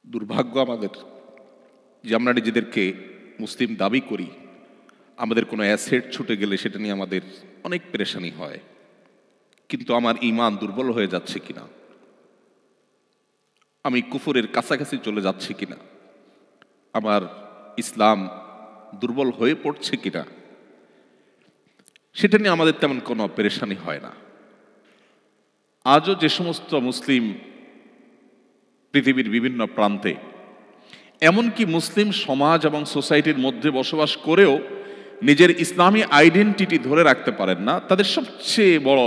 দুর্ভাগ্য আমাদের যে আমরা নিজেদেরকে মুসলিম দাবি করি, আমাদের কোনো অ্যাসেট ছুটে গেলে সেটা নিয়ে আমাদের অনেক পেরেশানি হয়। কিন্তু আমার ঈমান দুর্বল হয়ে যাচ্ছে কিনা, আমি কুফরের কাছাকাছি চলে যাচ্ছি কিনা, আমার ইসলাম দুর্বল হয়ে পড়ছে কিনা, সেটা নিয়ে আমাদের তেমন কোনো পেরেশানি হয় না। আজও যে সমস্ত মুসলিম পৃথিবীর বিভিন্ন প্রান্তে, এমনকি মুসলিম সমাজ এবং সোসাইটির মধ্যে বসবাস করেও নিজের ইসলামী আইডেন্টিটি ধরে রাখতে পারেন না, তাদের সবচেয়ে বড়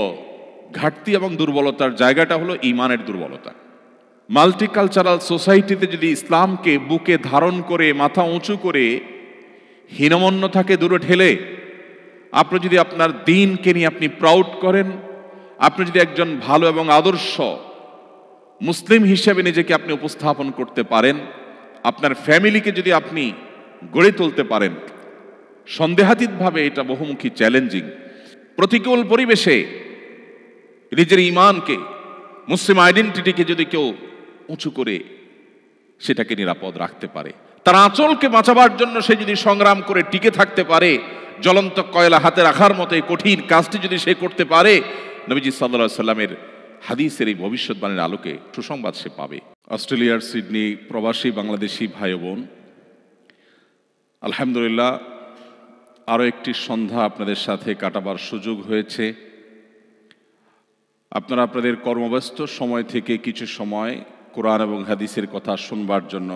ঘাটতি এবং দুর্বলতার জায়গাটা হলো ঈমানের দুর্বলতা। মাল্টিকালচারাল সোসাইটিতে যদি ইসলামকে বুকে ধারণ করে মাথা উঁচু করে হীনমন্যতাকে দূরে ঠেলে আপনি যদি আপনার দ্বীনকে নিয়ে আপনি প্রাউড করেন, আপনি যদি একজন ভালো এবং আদর্শ মুসলিম হিসেবে নিজেকে আপনি উপস্থাপন করতে পারেন, আপনার ফ্যামিলিকে যদি আপনি গড়ে তুলতে পারেন, সন্দেহাতীতভাবে এটা বহুমুখী চ্যালেঞ্জিং। প্রতিকূল পরিবেশে নিজের ঈমানকে, মুসলিম আইডেন্টিটিকে যদি কেউ উঁচু করে সেটাকে নিরাপদ রাখতে পারে, তার আঁচলকে বাঁচাবার জন্য সে যদি সংগ্রাম করে টিকে থাকতে পারে, জ্বলন্ত কয়লা হাতে রাখার মতো এই কঠিন কাজটি যদি সে করতে পারে, নবীজি সাল্লাল্লাহু আলাইহি সাল্লামের হাদিসের এই ভবিষ্যৎবাণীর আলোকে সুসংবাদ সে পাবে। অস্ট্রেলিয়ার সিডনি প্রবাসী বাংলাদেশি ভাই বোন, আলহামদুলিল্লাহ আরও একটি সন্ধ্যা আপনাদের সাথে কাটাবার সুযোগ হয়েছে। আপনারা আপনাদের কর্মব্যস্ত সময় থেকে কিছু সময় কোরআন এবং হাদিসের কথা শুনবার জন্য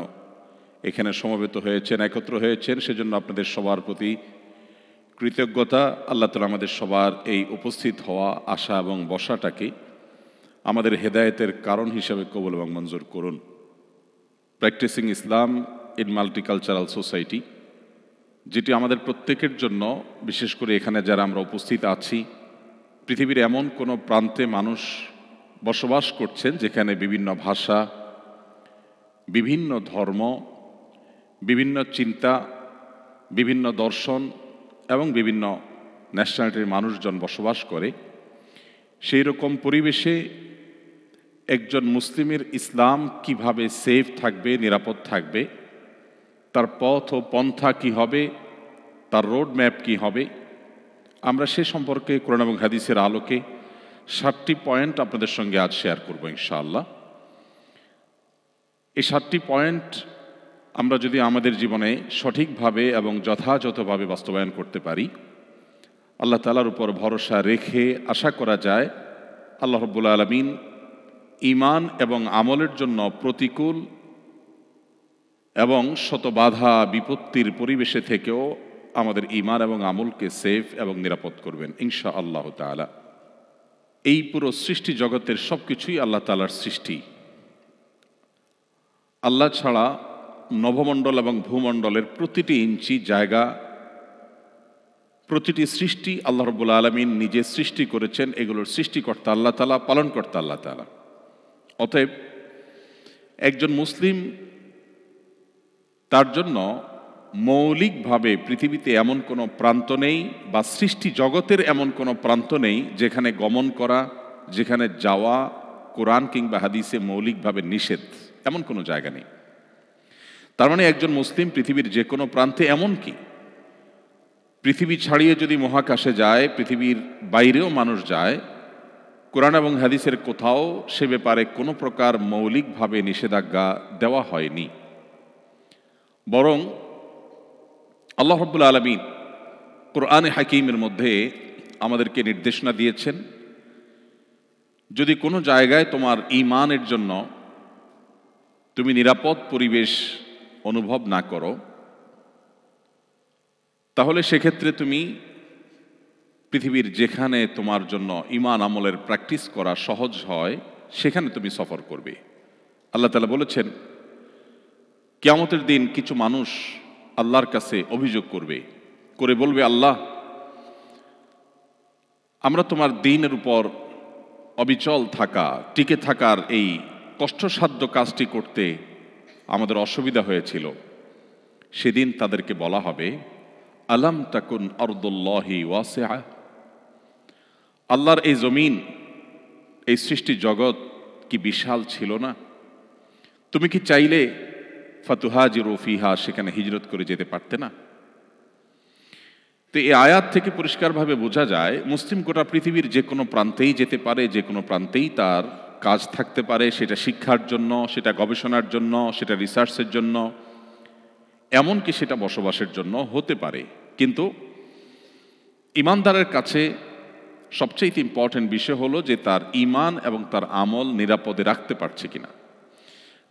এখানে সমবেত হয়েছেন, একত্র হয়েছেন। সেজন্য আপনাদের সবার প্রতি কৃতজ্ঞতা। আল্লাহ তাআলা আমাদের সবার এই উপস্থিত হওয়া, আশা এবং বসাটাকে আমাদের হেদায়েতের কারণ হিসাবে কবুল এবং মঞ্জুর করুন। Practising Islam in multicultural society, যেটি আমাদের প্রত্যেকের জন্য, বিশেষ করে এখানে যারা আমরা উপস্থিত আছি, পৃথিবীর এমন কোনো প্রান্তে মানুষ বসবাস করছেন যেখানে বিভিন্ন ভাষা, বিভিন্ন ধর্ম, বিভিন্ন চিন্তা, বিভিন্ন দর্শন এবং বিভিন্ন ন্যাশনালিটির মানুষজন বসবাস করে। সেই রকম পরিবেশে একজন মুসলিমের ইসলাম কিভাবে সেফ থাকবে, নিরাপদ থাকবে, তার পথ ও পন্থা কি হবে, তার রোড ম্যাপ কি হবে, আমরা সে সম্পর্কে কোরআন এবং হাদিসের আলোকে 7টি পয়েন্ট আপনাদের সঙ্গে আজ শেয়ার করব ইনশাআল্লাহ। এই 7টি পয়েন্ট আমরা যদি আমাদের জীবনে সঠিকভাবে এবং যথাযথভাবে বাস্তবায়ন করতে পারি, আল্লাহ তাআলার উপর ভরসা রেখে আশা করা যায় আল্লাহ রাব্বুল আলামিন ঈমান এবং আমলের জন্য প্রতিকূল এবং শত বাধা বিপত্তির পরিবেশে থেকেও আমাদের ঈমান এবং আমলকে সেফ এবং নিরাপদ করবেন ইনশাআল্লাহ তাআলা। এই পুরো সৃষ্টি জগতের সবকিছুই আল্লাহ তাআলার সৃষ্টি। আল্লাহ ছাড়া নভমণ্ডল এবং ভূমণ্ডলের প্রতিটি ইঞ্চি জায়গা, প্রতিটি সৃষ্টি আল্লাহ রাব্বুল আলামিন নিজে সৃষ্টি করেছেন। এগুলোর সৃষ্টিকর্তা আল্লাহ তাআলা, পালনকর্তা আল্লাহ তাআলা। অতএব একজন মুসলিম, তার জন্য মৌলিকভাবে পৃথিবীতে এমন কোনো প্রান্ত নেই বা সৃষ্টি জগতের এমন কোনো প্রান্ত নেই যেখানে গমন করা, যেখানে যাওয়া কোরআন কিংবা হাদিসে মৌলিকভাবে নিষেধ, এমন কোনো জায়গা নেই। তার মানে একজন মুসলিম পৃথিবীর যে কোনো প্রান্তে, এমনকি পৃথিবী ছাড়িয়ে যদি মহাকাশে যায়, পৃথিবীর বাইরেও মানুষ যায়, কোরআন এবং হাদিসের কোথাও সে ব্যাপারে কোনো প্রকার মৌলিকভাবে নিষেধাজ্ঞা দেওয়া হয়নি। বরং আল্লাহ রাব্বুল আলামিন কোরআনে হাকিমের মধ্যে আমাদেরকে নির্দেশনা দিয়েছেন, যদি কোনো জায়গায় তোমার ঈমানের জন্য তুমি নিরাপদ পরিবেশ অনুভব না করো, তাহলে সেক্ষেত্রে তুমি পৃথিবীর যেখানে তোমার জন্য ঈমান আমলের প্র্যাকটিস করা সহজ হয় সেখানে তুমি সফর করবে। আল্লাহ তাআলা বলেছেন, কিয়ামতের দিন কিছু মানুষ আল্লাহর কাছে অভিযোগ করে বলবে, আল্লাহ, আমরা তোমার দ্বীনের উপর অবিচল থাকা, টিকে থাকার এই কষ্টসাধ্য কাজটি করতে আমাদের অসুবিধা হয়েছিল। সেদিন তাদেরকে বলা হবে, আলাম তাকুন আরদুল্লাহি ওয়াসিআ, আল্লাহর এই জমিন, এই সৃষ্টি জগৎ কি বিশাল ছিল না? তুমি কি চাইলে ফাতুহাজিরু ফিহা, সেখানে হিজরত করে যেতে পারতে না? তো এই আয়াত থেকে পরিষ্কারভাবে বোঝা যায় মুসলিম গোটা পৃথিবীর যে কোনো প্রান্তেই যেতে পারে, যে কোনো প্রান্তেই তার কাজ থাকতে পারে, সেটা শিক্ষার জন্য, সেটা গবেষণার জন্য, সেটা রিসার্চের জন্য, এমনকি সেটা বসবাসের জন্য হতে পারে। কিন্তু ইমানদারের কাছে সবচেয়ে ইম্পর্টেন্ট বিষয় হলো যে তার ঈমান এবং তার আমল নিরাপদে রাখতে পারছে কিনা।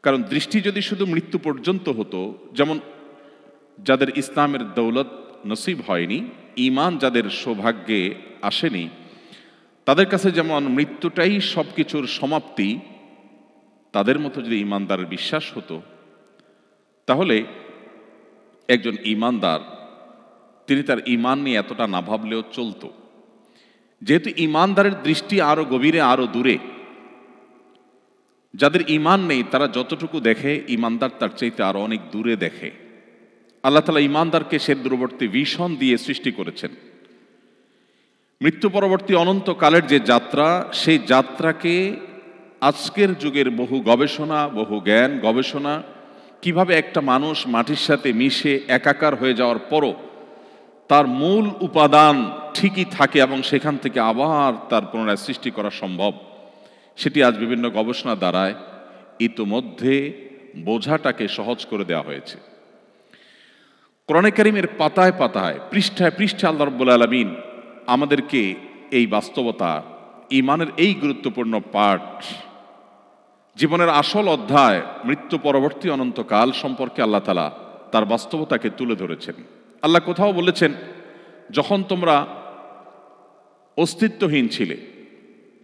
কারণ দৃষ্টি যদি শুধু মৃত্যু পর্যন্ত হতো, যেমন যাদের ইসলামের দৌলত নসিব হয়নি, ঈমান যাদের সৌভাগ্যে আসেনি, তাদের কাছে যেমন মৃত্যুটাই সব কিছুর সমাপ্তি, তাদের মতো যদি ঈমানদারের বিশ্বাস হতো, তাহলে একজন ঈমানদার তিনি তার ঈমান নিয়ে এতটা না ভাবলেও চলতো। যেহেতু ঈমানদারের দৃষ্টি আরো গভীরে, আরো দূরে, যাদের ঈমান নেই তারা যতটুকু দেখে, ঈমানদার তার চাইতে আরো অনেক দূরে দেখে। আল্লাহ তাআলা ঈমানদারকে সে দূরবর্তী ভিশন দিয়ে সৃষ্টি করেছেন। মৃত্যু পরবর্তী অনন্তকালের যে যাত্রা, সেই যাত্রাকে আজকের যুগের বহু গবেষণা, বহু জ্ঞান গবেষণা, কিভাবে একটা মানুষ মাটির সাথে মিশে একাকার হয়ে যাওয়ার পরও তার মূল উপাদান ঠিকই থাকে এবং সেখান থেকে আবার তার পুনরায় সৃষ্টি করা সম্ভব, সেটি আজ বিভিন্ন গবেষণা দ্বারায় ইতোমধ্যে বোঝাটাকে সহজ করে দেওয়া হয়েছে। কোরআনে কারীমের পাতায় পাতায়, পৃষ্ঠায় পৃষ্ঠায় আল্লাহ রাব্বুল আলামিন আমাদেরকে এই বাস্তবতা, ঈমানের এই গুরুত্বপূর্ণ পাঠ, জীবনের আসল অধ্যায় মৃত্যু পরবর্তী অনন্তকাল সম্পর্কে আল্লাহ তাআলা তার বাস্তবতাকে তুলে ধরেছেন। আল্লাহ কোথাও বলেছেন, যখন তোমরা অস্তিত্বহীন ছিলে,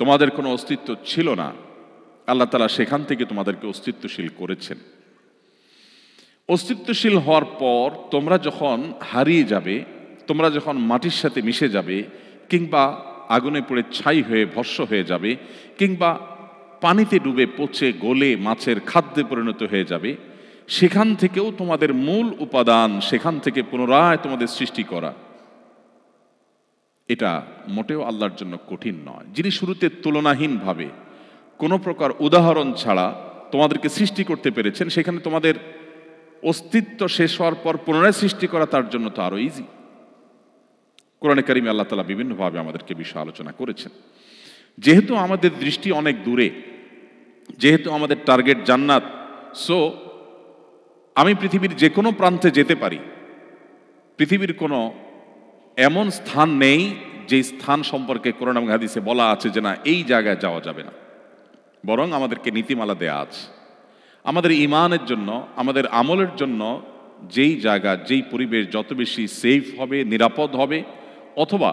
তোমাদের কোনো অস্তিত্ব ছিল না, আল্লাহ তাআলা সেখান থেকে তোমাদেরকে অস্তিত্বশীল করেছেন। অস্তিত্বশীল হওয়ার পর তোমরা যখন হারিয়ে যাবে, তোমরা যখন মাটির সাথে মিশে যাবে, কিংবা আগুনে পুড়ে ছাই হয়ে ভস্ম হয়ে যাবে, কিংবা পানিতে ডুবে পচে গলে মাছের খাদ্যে পরিণত হয়ে যাবে, সেখান থেকেও তোমাদের মূল উপাদান, সেখান থেকে পুনরায় তোমাদের সৃষ্টি করা, এটা মোটেও আল্লাহর জন্য কঠিন নয়। যিনি শুরুতে তুলনাহীনভাবে কোনো প্রকার উদাহরণ ছাড়া তোমাদেরকে সৃষ্টি করতে পেরেছেন, সেখানে তোমাদের অস্তিত্ব শেষ হওয়ার পর পুনরায় সৃষ্টি করা তার জন্য তো আরো ইজি। কোরআনে কারীমে আল্লাহ তাআলা বিভিন্নভাবে আমাদেরকে বিষয় আলোচনা করেছেন। যেহেতু আমাদের দৃষ্টি অনেক দূরে, যেহেতু আমাদের টার্গেট জান্নাত, সো আমি পৃথিবীর যে কোনো প্রান্তে যেতে পারি। পৃথিবীর কোনো এমন স্থান নেই যে স্থান সম্পর্কে কোরআন এবং হাদিসে বলা আছে যে না, এই জায়গায় যাওয়া যাবে না। বরং আমাদেরকে নীতিমালা দেয়া আছে আমাদের ঈমানের জন্য, আমাদের আমলের জন্য। যেই জায়গা, যেই পরিবেশ যত বেশি সেফ হবে, নিরাপদ হবে, অথবা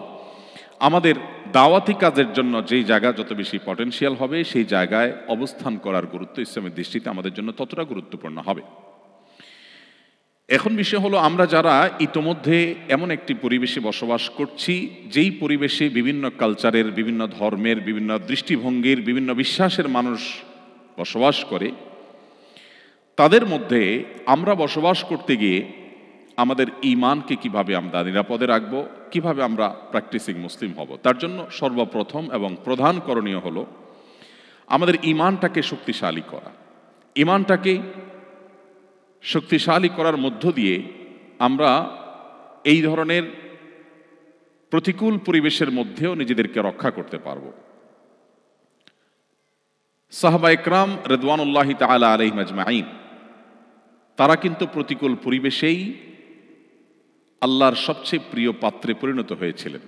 আমাদের দাওয়াতি কাজের জন্য যেই জায়গা যত বেশি পটেনশিয়াল হবে, সেই জায়গায় অবস্থান করার গুরুত্ব ইসলামের দৃষ্টিতে আমাদের জন্য ততটা গুরুত্বপূর্ণ হবে। এখন বিষয় হলো, আমরা যারা ইতোমধ্যে এমন একটি পরিবেশে বসবাস করছি, যেই পরিবেশে বিভিন্ন কালচারের, বিভিন্ন ধর্মের, বিভিন্ন দৃষ্টিভঙ্গির, বিভিন্ন বিশ্বাসের মানুষ বসবাস করে, তাদের মধ্যে আমরা বসবাস করতে গিয়ে আমাদের ঈমানকে কিভাবে আমরা নিরাপদে রাখবো, কিভাবে আমরা প্র্যাকটিসিং মুসলিম হব, তার জন্য সর্বপ্রথম এবং প্রধান করণীয় হলো আমাদের ঈমানটাকে শক্তিশালী করা। ঈমানটাকে শক্তিশালী করার মধ্য দিয়ে আমরা এই ধরনের প্রতিকূল পরিবেশের মধ্যেও নিজেদেরকে রক্ষা করতে পারব। সাহাবা ইকরাম রিদওয়ানুল্লাহি তাআলা আলাইহিম আজমাইন, তারা কিন্তু প্রতিকূল পরিবেশেই আল্লাহর সবচেয়ে প্রিয় পাত্রে পরিণত হয়েছিলেন।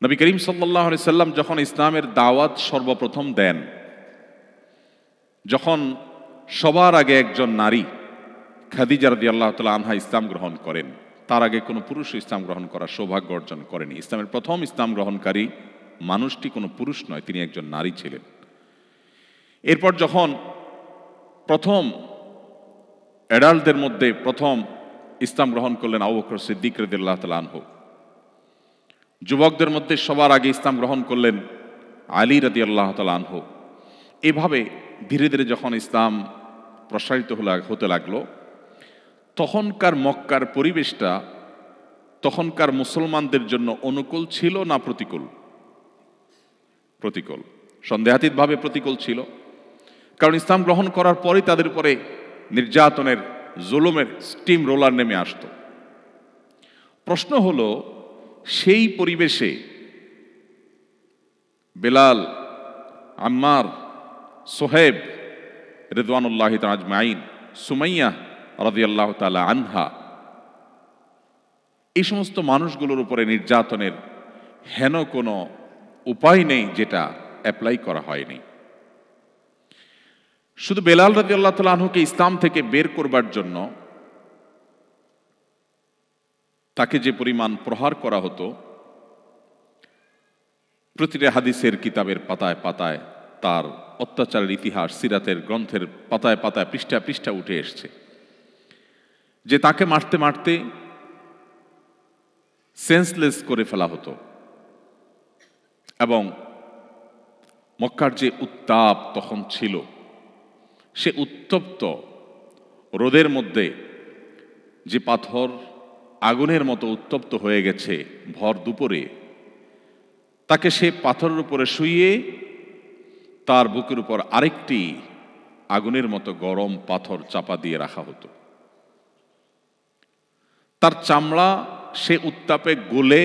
নবী করিম সাল্লাল্লাহু আলাইহি সাল্লাম যখন ইসলামের দাওয়াত সর্বপ্রথম দেন, যখন সবার আগে একজন নারী খাদিজা রাদিয়াল্লাহু তাআলা আনহা ইসলাম গ্রহণ করেন, তার আগে কোনো পুরুষ ইসলাম গ্রহণ করার সৌভাগ্য অর্জন করেনি। ইসলামের প্রথম ইসলাম গ্রহণকারী মানুষটি কোনো পুরুষ নয়, তিনি একজন নারী ছিলেন। এরপর যখন প্রথম অ্যাডাল্টদের মধ্যে প্রথম ইসলাম গ্রহণ করলেন আবু বকর সিদ্দিক রাদিয়াল্লাহু তাআলা আনহু, যুবকদের মধ্যে সবার আগে ইসলাম গ্রহণ করলেন আলী রাদিয়াল্লাহু তাআলা আনহু। এভাবে ধীরে ধীরে যখন ইসলাম প্রসারিত হতে লাগলো, তখনকার মক্কার পরিবেশটা তখনকার মুসলমানদের জন্য অনুকূল ছিল না প্রতিকূল? প্রতিকূল, সন্দেহাতীতভাবে প্রতিকূল ছিল। কারণ ইসলাম গ্রহণ করার পরেই তাদের উপরে নির্যাতনের, জুলুমের স্টিম রোলার নেমে আসত। প্রশ্ন হলো, সেই পরিবেশে বেলাল, আম্মার, সোহেব রিদওয়ানুল্লাহি তাআলা আজমাইন, সুমাইয়া রাদিয়াল্লাহু তাআলা আনহা, এই সমস্ত মানুষগুলোর উপরে নির্যাতনের হেন কোনো উপায় নেই যেটা অ্যাপ্লাই করা হয়নি। শুধু বেলাল রাদিয়াল্লাহু তাআলা আনহুকে ইসলাম থেকে বের করবার জন্য তাকে যে পরিমাণ প্রহার করা হতো, প্রতিটা হাদিসের কিতাবের পাতায় পাতায় তার অত্যাচারের ইতিহাস, সিরাতের গ্রন্থের পাতায় পাতায় পৃষ্ঠা পৃষ্ঠা উঠে এসছে যে তাকে মারতে মারতে সেন্সলেস করে ফেলা হতো। এবং মক্কার যে উত্তাপ তখন ছিল, সে উত্তপ্ত রোদের মধ্যে যে পাথর আগুনের মতো উত্তপ্ত হয়ে গেছে ভর দুপুরে, তাকে সে পাথরের উপরে শুইয়ে তার বুকের উপর আরেকটি আগুনের মতো গরম পাথর চাপা দিয়ে রাখা হতো। তার চামড়া সে উত্তাপে গলে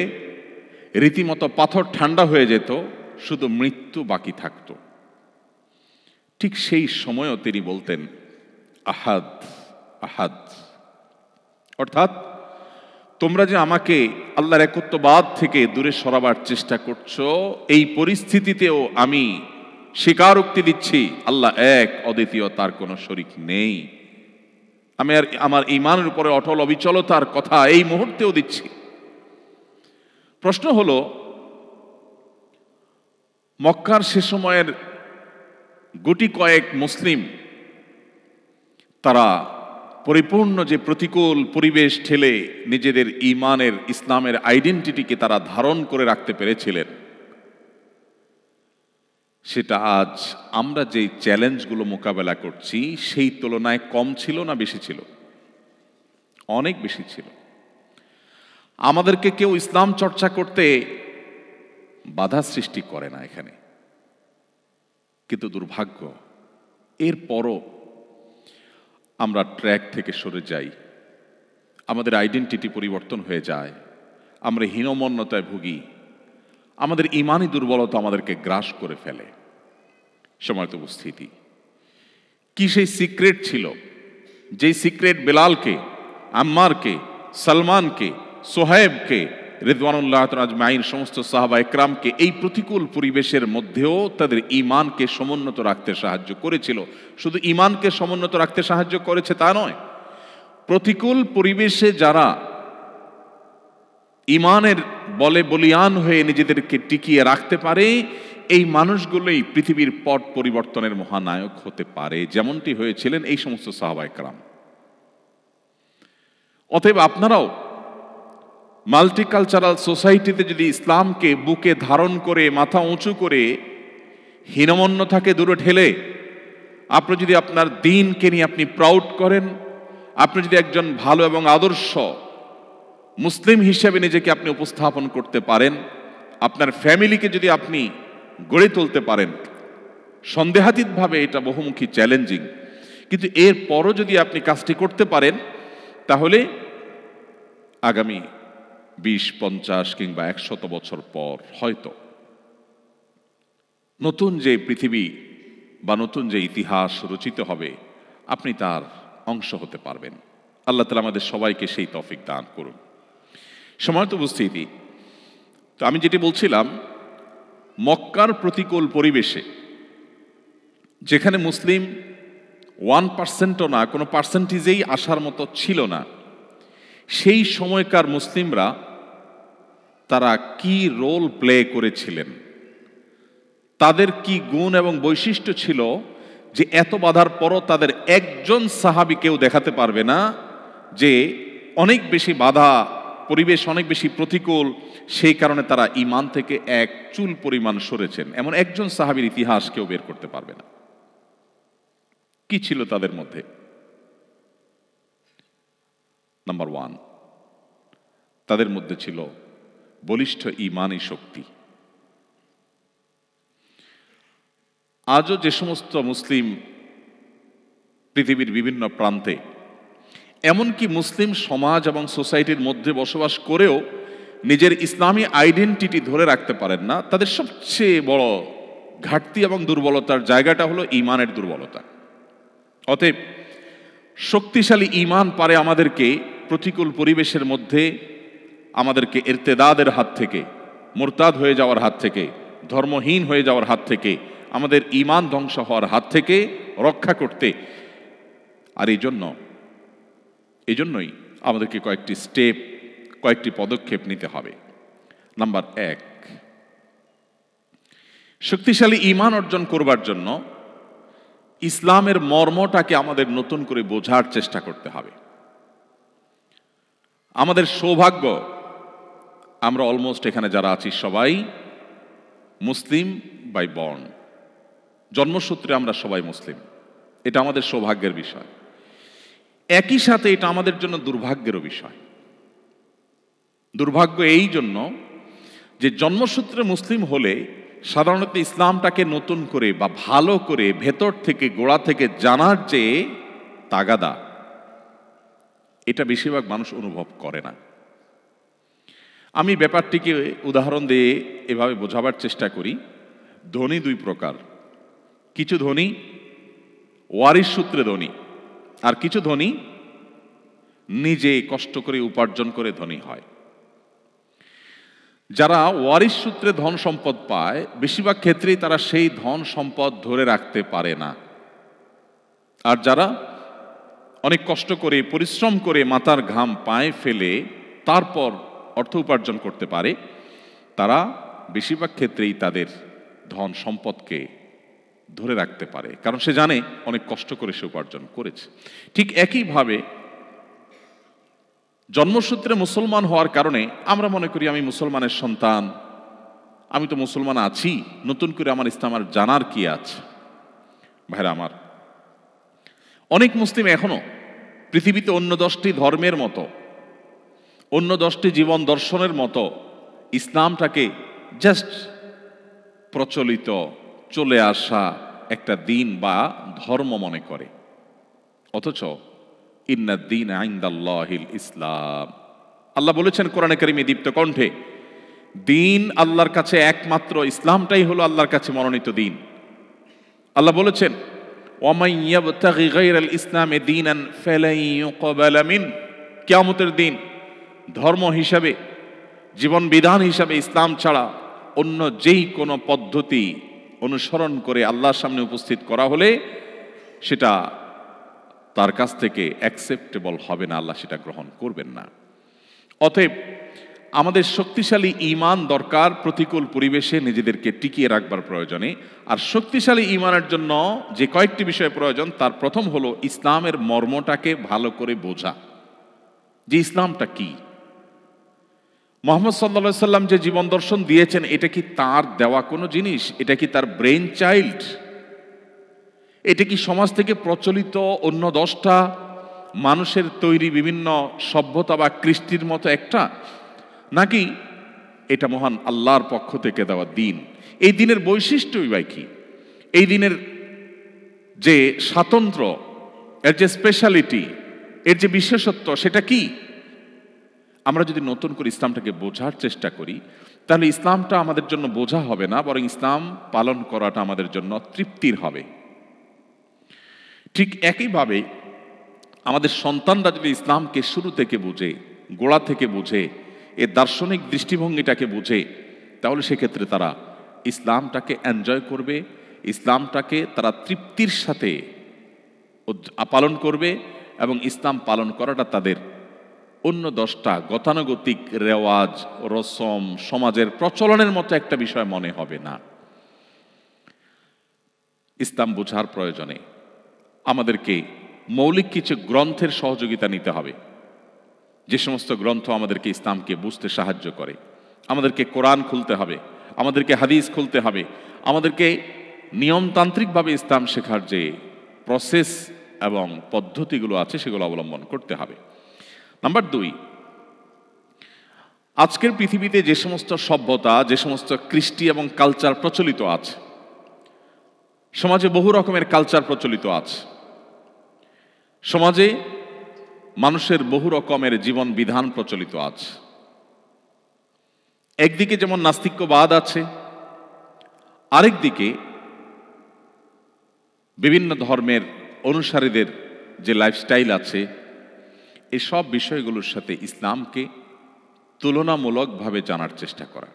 রীতিমতো পাথর ঠান্ডা হয়ে যেত, শুধু মৃত্যু বাকি থাকত। ঠিক সেই সময়ও তিনি বলতেন আহাদ আহাদ, অর্থাৎ তোমরা যে আমাকে আল্লাহর একত্ববাদ থেকে দূরে সরাবার চেষ্টা করছো, এই পরিস্থিতিতেও আমি স্বীকারোক্তি দিচ্ছি আল্লাহ এক, অদ্বিতীয়, তার কোনো শরীক নেই। আমি আর আমার ঈমানের উপরে অটল অবিচলতার কথা এই মুহূর্তেও দিচ্ছি। প্রশ্ন হলো, মক্কার সে সময়ের গুটি কয়েক মুসলিম, তারা পরিপূর্ণ যে প্রতিকূল পরিবেশ ঠেলে নিজেদের ঈমানের, ইসলামের আইডেন্টিটিকে তারা ধারণ করে রাখতে পেরেছিলেন, সেটা আজ আমরা যেই চ্যালেঞ্জগুলো মোকাবেলা করছি সেই তুলনায় কম ছিল না বেশি ছিল? অনেক বেশি ছিল। আমাদেরকে কেউ ইসলাম চর্চা করতে বাধা সৃষ্টি করে না এখানে, কিন্তু দুর্ভাগ্য এরপরও আমরা ট্র্যাক থেকে সরে যাই, আমাদের আইডেন্টিটি পরিবর্তন হয়ে যায়, আমরা হীনমন্যতায় ভুগি, আমাদের ঈমানি দুর্বলতা আমাদেরকে গ্রাস করে ফেলে। সম্মানিত উপস্থিতি, কি সেই সিক্রেট ছিল, যেই সিক্রেট বেলালকে, আম্মারকে, সালমানকে, সোহেবকে রিদওয়ানুল্লাহ তাআলা আজমাইন, সমস্ত সাহাবা একরামকে এই প্রতিকূল পরিবেশের মধ্যেও তাদের ঈমানকে সমুন্নত রাখতে সাহায্য করেছিল। শুধু ঈমানকে সমুন্নত রাখতে সাহায্য করেছে তা নয়, প্রতিকূল পরিবেশে যারা ঈমানের বলে বলিয়ান হয়ে নিজেদেরকে টিকিয়ে রাখতে পারে, এই মানুষগুলোই পৃথিবীর পট পরিবর্তনের মহানায়ক হতে পারে, যেমনটি হয়েছিলেন এই সমস্ত সাহাবা একরাম। অতএব আপনারাও মাল্টিকালচারাল সোসাইটিতে যদি ইসলামকে বুকে ধারণ করে, মাথা উঁচু করে, হীনমন্যতাকে দূরে ঠেলে আপনি যদি আপনার দ্বীনকে নিয়ে আপনি প্রাউড করেন, আপনি যদি একজন ভালো এবং আদর্শ মুসলিম হিসেবে নিজেকে আপনি উপস্থাপন করতে পারেন, আপনার ফ্যামিলিকে যদি আপনি গড়ে তুলতে পারেন, সন্দেহাতীতভাবে এটা বহুমুখী চ্যালেঞ্জিং, কিন্তু এরপরও যদি আপনি কাজটি করতে পারেন, তাহলে আগামী 20, 50 কিংবা 100 বছর পর হয়তো নতুন যে পৃথিবী বা নতুন যে ইতিহাস রচিত হবে, আপনি তার অংশ হতে পারবেন। আল্লাহ তাআলা আমাদের সবাইকে সেই তৌফিক দান করুন। সম্মানিত উপস্থিতি, তো আমি যেটি বলছিলাম, মক্কার প্রতিকূল পরিবেশে যেখানে মুসলিম 1%ও না, কোনো পার্সেন্টেজেই আসার মতো ছিল না, সেই সময়কার মুসলিমরা তারা কি রোল প্লে করেছিলেন, তাদের কি গুণ এবং বৈশিষ্ট্য ছিল যে এত বাধার পরও তাদের একজন সাহাবী কেউ দেখাতে পারবে না যে অনেক বেশি বাধা, পরিবেশ অনেক বেশি প্রতিকূল, সেই কারণে তারা ঈমান থেকে এক চুল পরিমাণ সরেছেন, এমন একজন সাহাবীর ইতিহাস কেউ বের করতে পারবে না। কি ছিল তাদের মধ্যে? নাম্বার 1, তাদের মধ্যে ছিল বলিষ্ঠ ঈমানী শক্তি। আজও যে সমস্ত মুসলিম পৃথিবীর বিভিন্ন প্রান্তে, এমনকি মুসলিম সমাজ এবং সোসাইটির মধ্যে বসবাস করেও নিজের ইসলামী আইডেন্টিটি ধরে রাখতে পারেন না। তাদের সবচেয়ে বড় ঘাটতি এবং দুর্বলতার জায়গাটা হলো ঈমানের দুর্বলতা। অতএব শক্তিশালী ঈমান পারে আমাদেরকে প্রতিকূল পরিবেশের মধ্যে আমাদেরকে ইরতেদাদের হাত থেকে, মুরতাদ হয়ে যাওয়ার হাত থেকে, ধর্মহীন হয়ে যাওয়ার হাত থেকে, আমাদের ঈমান ধ্বংস হওয়ার হাত থেকে রক্ষা করতে। আর এই জন্যই আমাদেরকে কয়েকটি পদক্ষেপ নিতে হবে। নাম্বার 1, শক্তিশালী ঈমান অর্জন করবার জন্য ইসলামের মর্মটাকে আমাদের নতুন করে বোঝার চেষ্টা করতে হবে। আমাদের সৌভাগ্য, আমরা অলমোস্ট এখানে যারা আছি সবাই মুসলিম বাই বর্ন, জন্মসূত্রে আমরা সবাই মুসলিম। এটা আমাদের সৌভাগ্যের বিষয়। একই সাথে এটা আমাদের জন্য দুর্ভাগ্যেরও বিষয়। দুর্ভাগ্য এই জন্য যে জন্মসূত্রে মুসলিম হলে সাধারণত ইসলামটাকে নতুন করে বা ভালো করে ভেতর থেকে, গোড়া থেকে জানার যে তাগাদা, এটা বেশিরভাগ মানুষ অনুভব করে না। আমি ব্যাপারটিকে উদাহরণ দিয়ে এভাবে বোঝাবার চেষ্টা করি। ধনী দুই প্রকার। কিছু ধনী ওয়ারিশ সূত্রে ধনী, আর কিছু ধনী নিজে কষ্ট করে উপার্জন করে ধনী হয়। যারা ওয়ারিশ সূত্রে ধন সম্পদ পায়, বেশিরভাগ ক্ষেত্রেই তারা সেই ধন সম্পদ ধরে রাখতে পারে না। আর যারা অনেক কষ্ট করে, পরিশ্রম করে, মাথার ঘাম পায়ে ফেলে তারপর অর্থ উপার্জন করতে পারে, তারা বেশিরভাগ ক্ষেত্রেই তাদের ধন সম্পদকে ধরে রাখতে পারে, কারণ সে জানে অনেক কষ্ট করে সে উপার্জন করেছে। ঠিক একইভাবে জন্মসূত্রে মুসলমান হওয়ার কারণে আমরা মনে করি আমি মুসলমানের সন্তান, আমি তো মুসলমান আছি, নতুন করে আমার ইসলাম আর জানার কি আছে। ভাইরা আমার, অনেক মুসলিম এখনো পৃথিবীতে অন্য 10টি ধর্মের মতো, অন্য 10টি জীবন দর্শনের মতো ইসলামটাকে জাস্ট প্রচলিত, চলে আসা একটা দিন বা ধর্ম মনে করে। অথচ ইন্নাদ-দীন ইনদাল্লাহিল ইসলাম, আল্লাহ বলেছেন কোরআনে কারিমে দীপ্ত কণ্ঠে, দিন আল্লাহর কাছে একমাত্র ইসলামটাই হলো আল্লাহর কাছে মনোনীত দিন। আল্লাহ বলেছেন, ওয়ামান ইয়াবতাগি গায়রাল ইসলামি দীনান ফালান ইউকবালা মিন, কিয়ামতের দিন ধর্ম হিসাবে, জীবন বিধান হিসাবে ইসলাম ছাড়া অন্য যেই কোনো পদ্ধতি অনুসরণ করে আল্লাহর সামনে উপস্থিত করা হলে সেটা তার কাছ থেকে অ্যাকসেপ্টেবল হবে না, আল্লাহ সেটা গ্রহণ করবেন না। অতএব আমাদের শক্তিশালী ঈমান দরকার প্রতিকূল পরিবেশে নিজেদেরকে টিকিয়ে রাখবার প্রয়োজনে। আর শক্তিশালী ঈমানের জন্য যে কয়েকটি বিষয় প্রয়োজন, তার প্রথম হলো ইসলামের মর্মটাকে ভালো করে বোঝা, যে ইসলামটা কি। মুহাম্মদ সাল্লাল্লাহু আলাইহি সাল্লাম যে জীবন দর্শন দিয়েছেন, এটা কি তার দেওয়া কোনো জিনিস? এটা কি তার ব্রেইন চাইল্ড? এটা কি সমাজ থেকে প্রচলিত অন্য 10টা মানুষের তৈরি বিভিন্ন সভ্যতা বা কৃষ্টির মতো একটা, নাকি এটা মহান আল্লাহর পক্ষ থেকে দেওয়া দিন? এই দিনের বৈশিষ্ট্যই বা কি? এই দিনের যে স্বাতন্ত্র্য, এর যে স্পেশালিটি, এর যে বিশেষত্ব, সেটা কি? আমরা যদি নতুন করে ইসলামটাকে বোঝার চেষ্টা করি, তাহলে ইসলামটা আমাদের জন্য বোঝা হবে না, বরং ইসলাম পালন করাটা আমাদের জন্য তৃপ্তির হবে। ঠিক একইভাবে আমাদের সন্তানরা যদি ইসলামকে শুরু থেকে বুঝে, গোড়া থেকে বুঝে, এর দার্শনিক দৃষ্টিভঙ্গিটাকে বুঝে, তাহলে সেক্ষেত্রে তারা ইসলামটাকে এনজয় করবে, ইসলামটাকে তারা তৃপ্তির সাথে পালন করবে, এবং ইসলাম পালন করাটা তাদের অন্য 10টা গতানুগতিক রেওয়াজ, রসম, সমাজের প্রচলনের মতো একটা বিষয় মনে হবে না। ইসলাম বোঝার প্রয়োজনে আমাদেরকে মৌলিক কিছু গ্রন্থের সহযোগিতা নিতে হবে, যে সমস্ত গ্রন্থ আমাদেরকে ইসলামকে বুঝতে সাহায্য করে। আমাদেরকে কোরআন খুলতে হবে, আমাদেরকে হাদিস খুলতে হবে, আমাদেরকে নিয়মতান্ত্রিকভাবে ইসলাম শেখার যে প্রসেস এবং পদ্ধতিগুলো আছে সেগুলো অবলম্বন করতে হবে। নাম্বার 2, আজকের পৃথিবীতে যে সমস্ত সভ্যতা, যে সমস্ত কৃষ্টি এবং কালচার প্রচলিত আছে, সমাজে বহু রকমের কালচার প্রচলিত আছে, সমাজে মানুষের বহু রকমের জীবন বিধান প্রচলিত আছে। একদিকে যেমন নাস্তিক্যবাদ আছে, আরেকদিকে বিভিন্ন ধর্মের অনুসারীদের যে লাইফস্টাইল আছে, এসব বিষয়গুলোর সাথে ইসলামকে তুলনামূলকভাবে জানার চেষ্টা করা।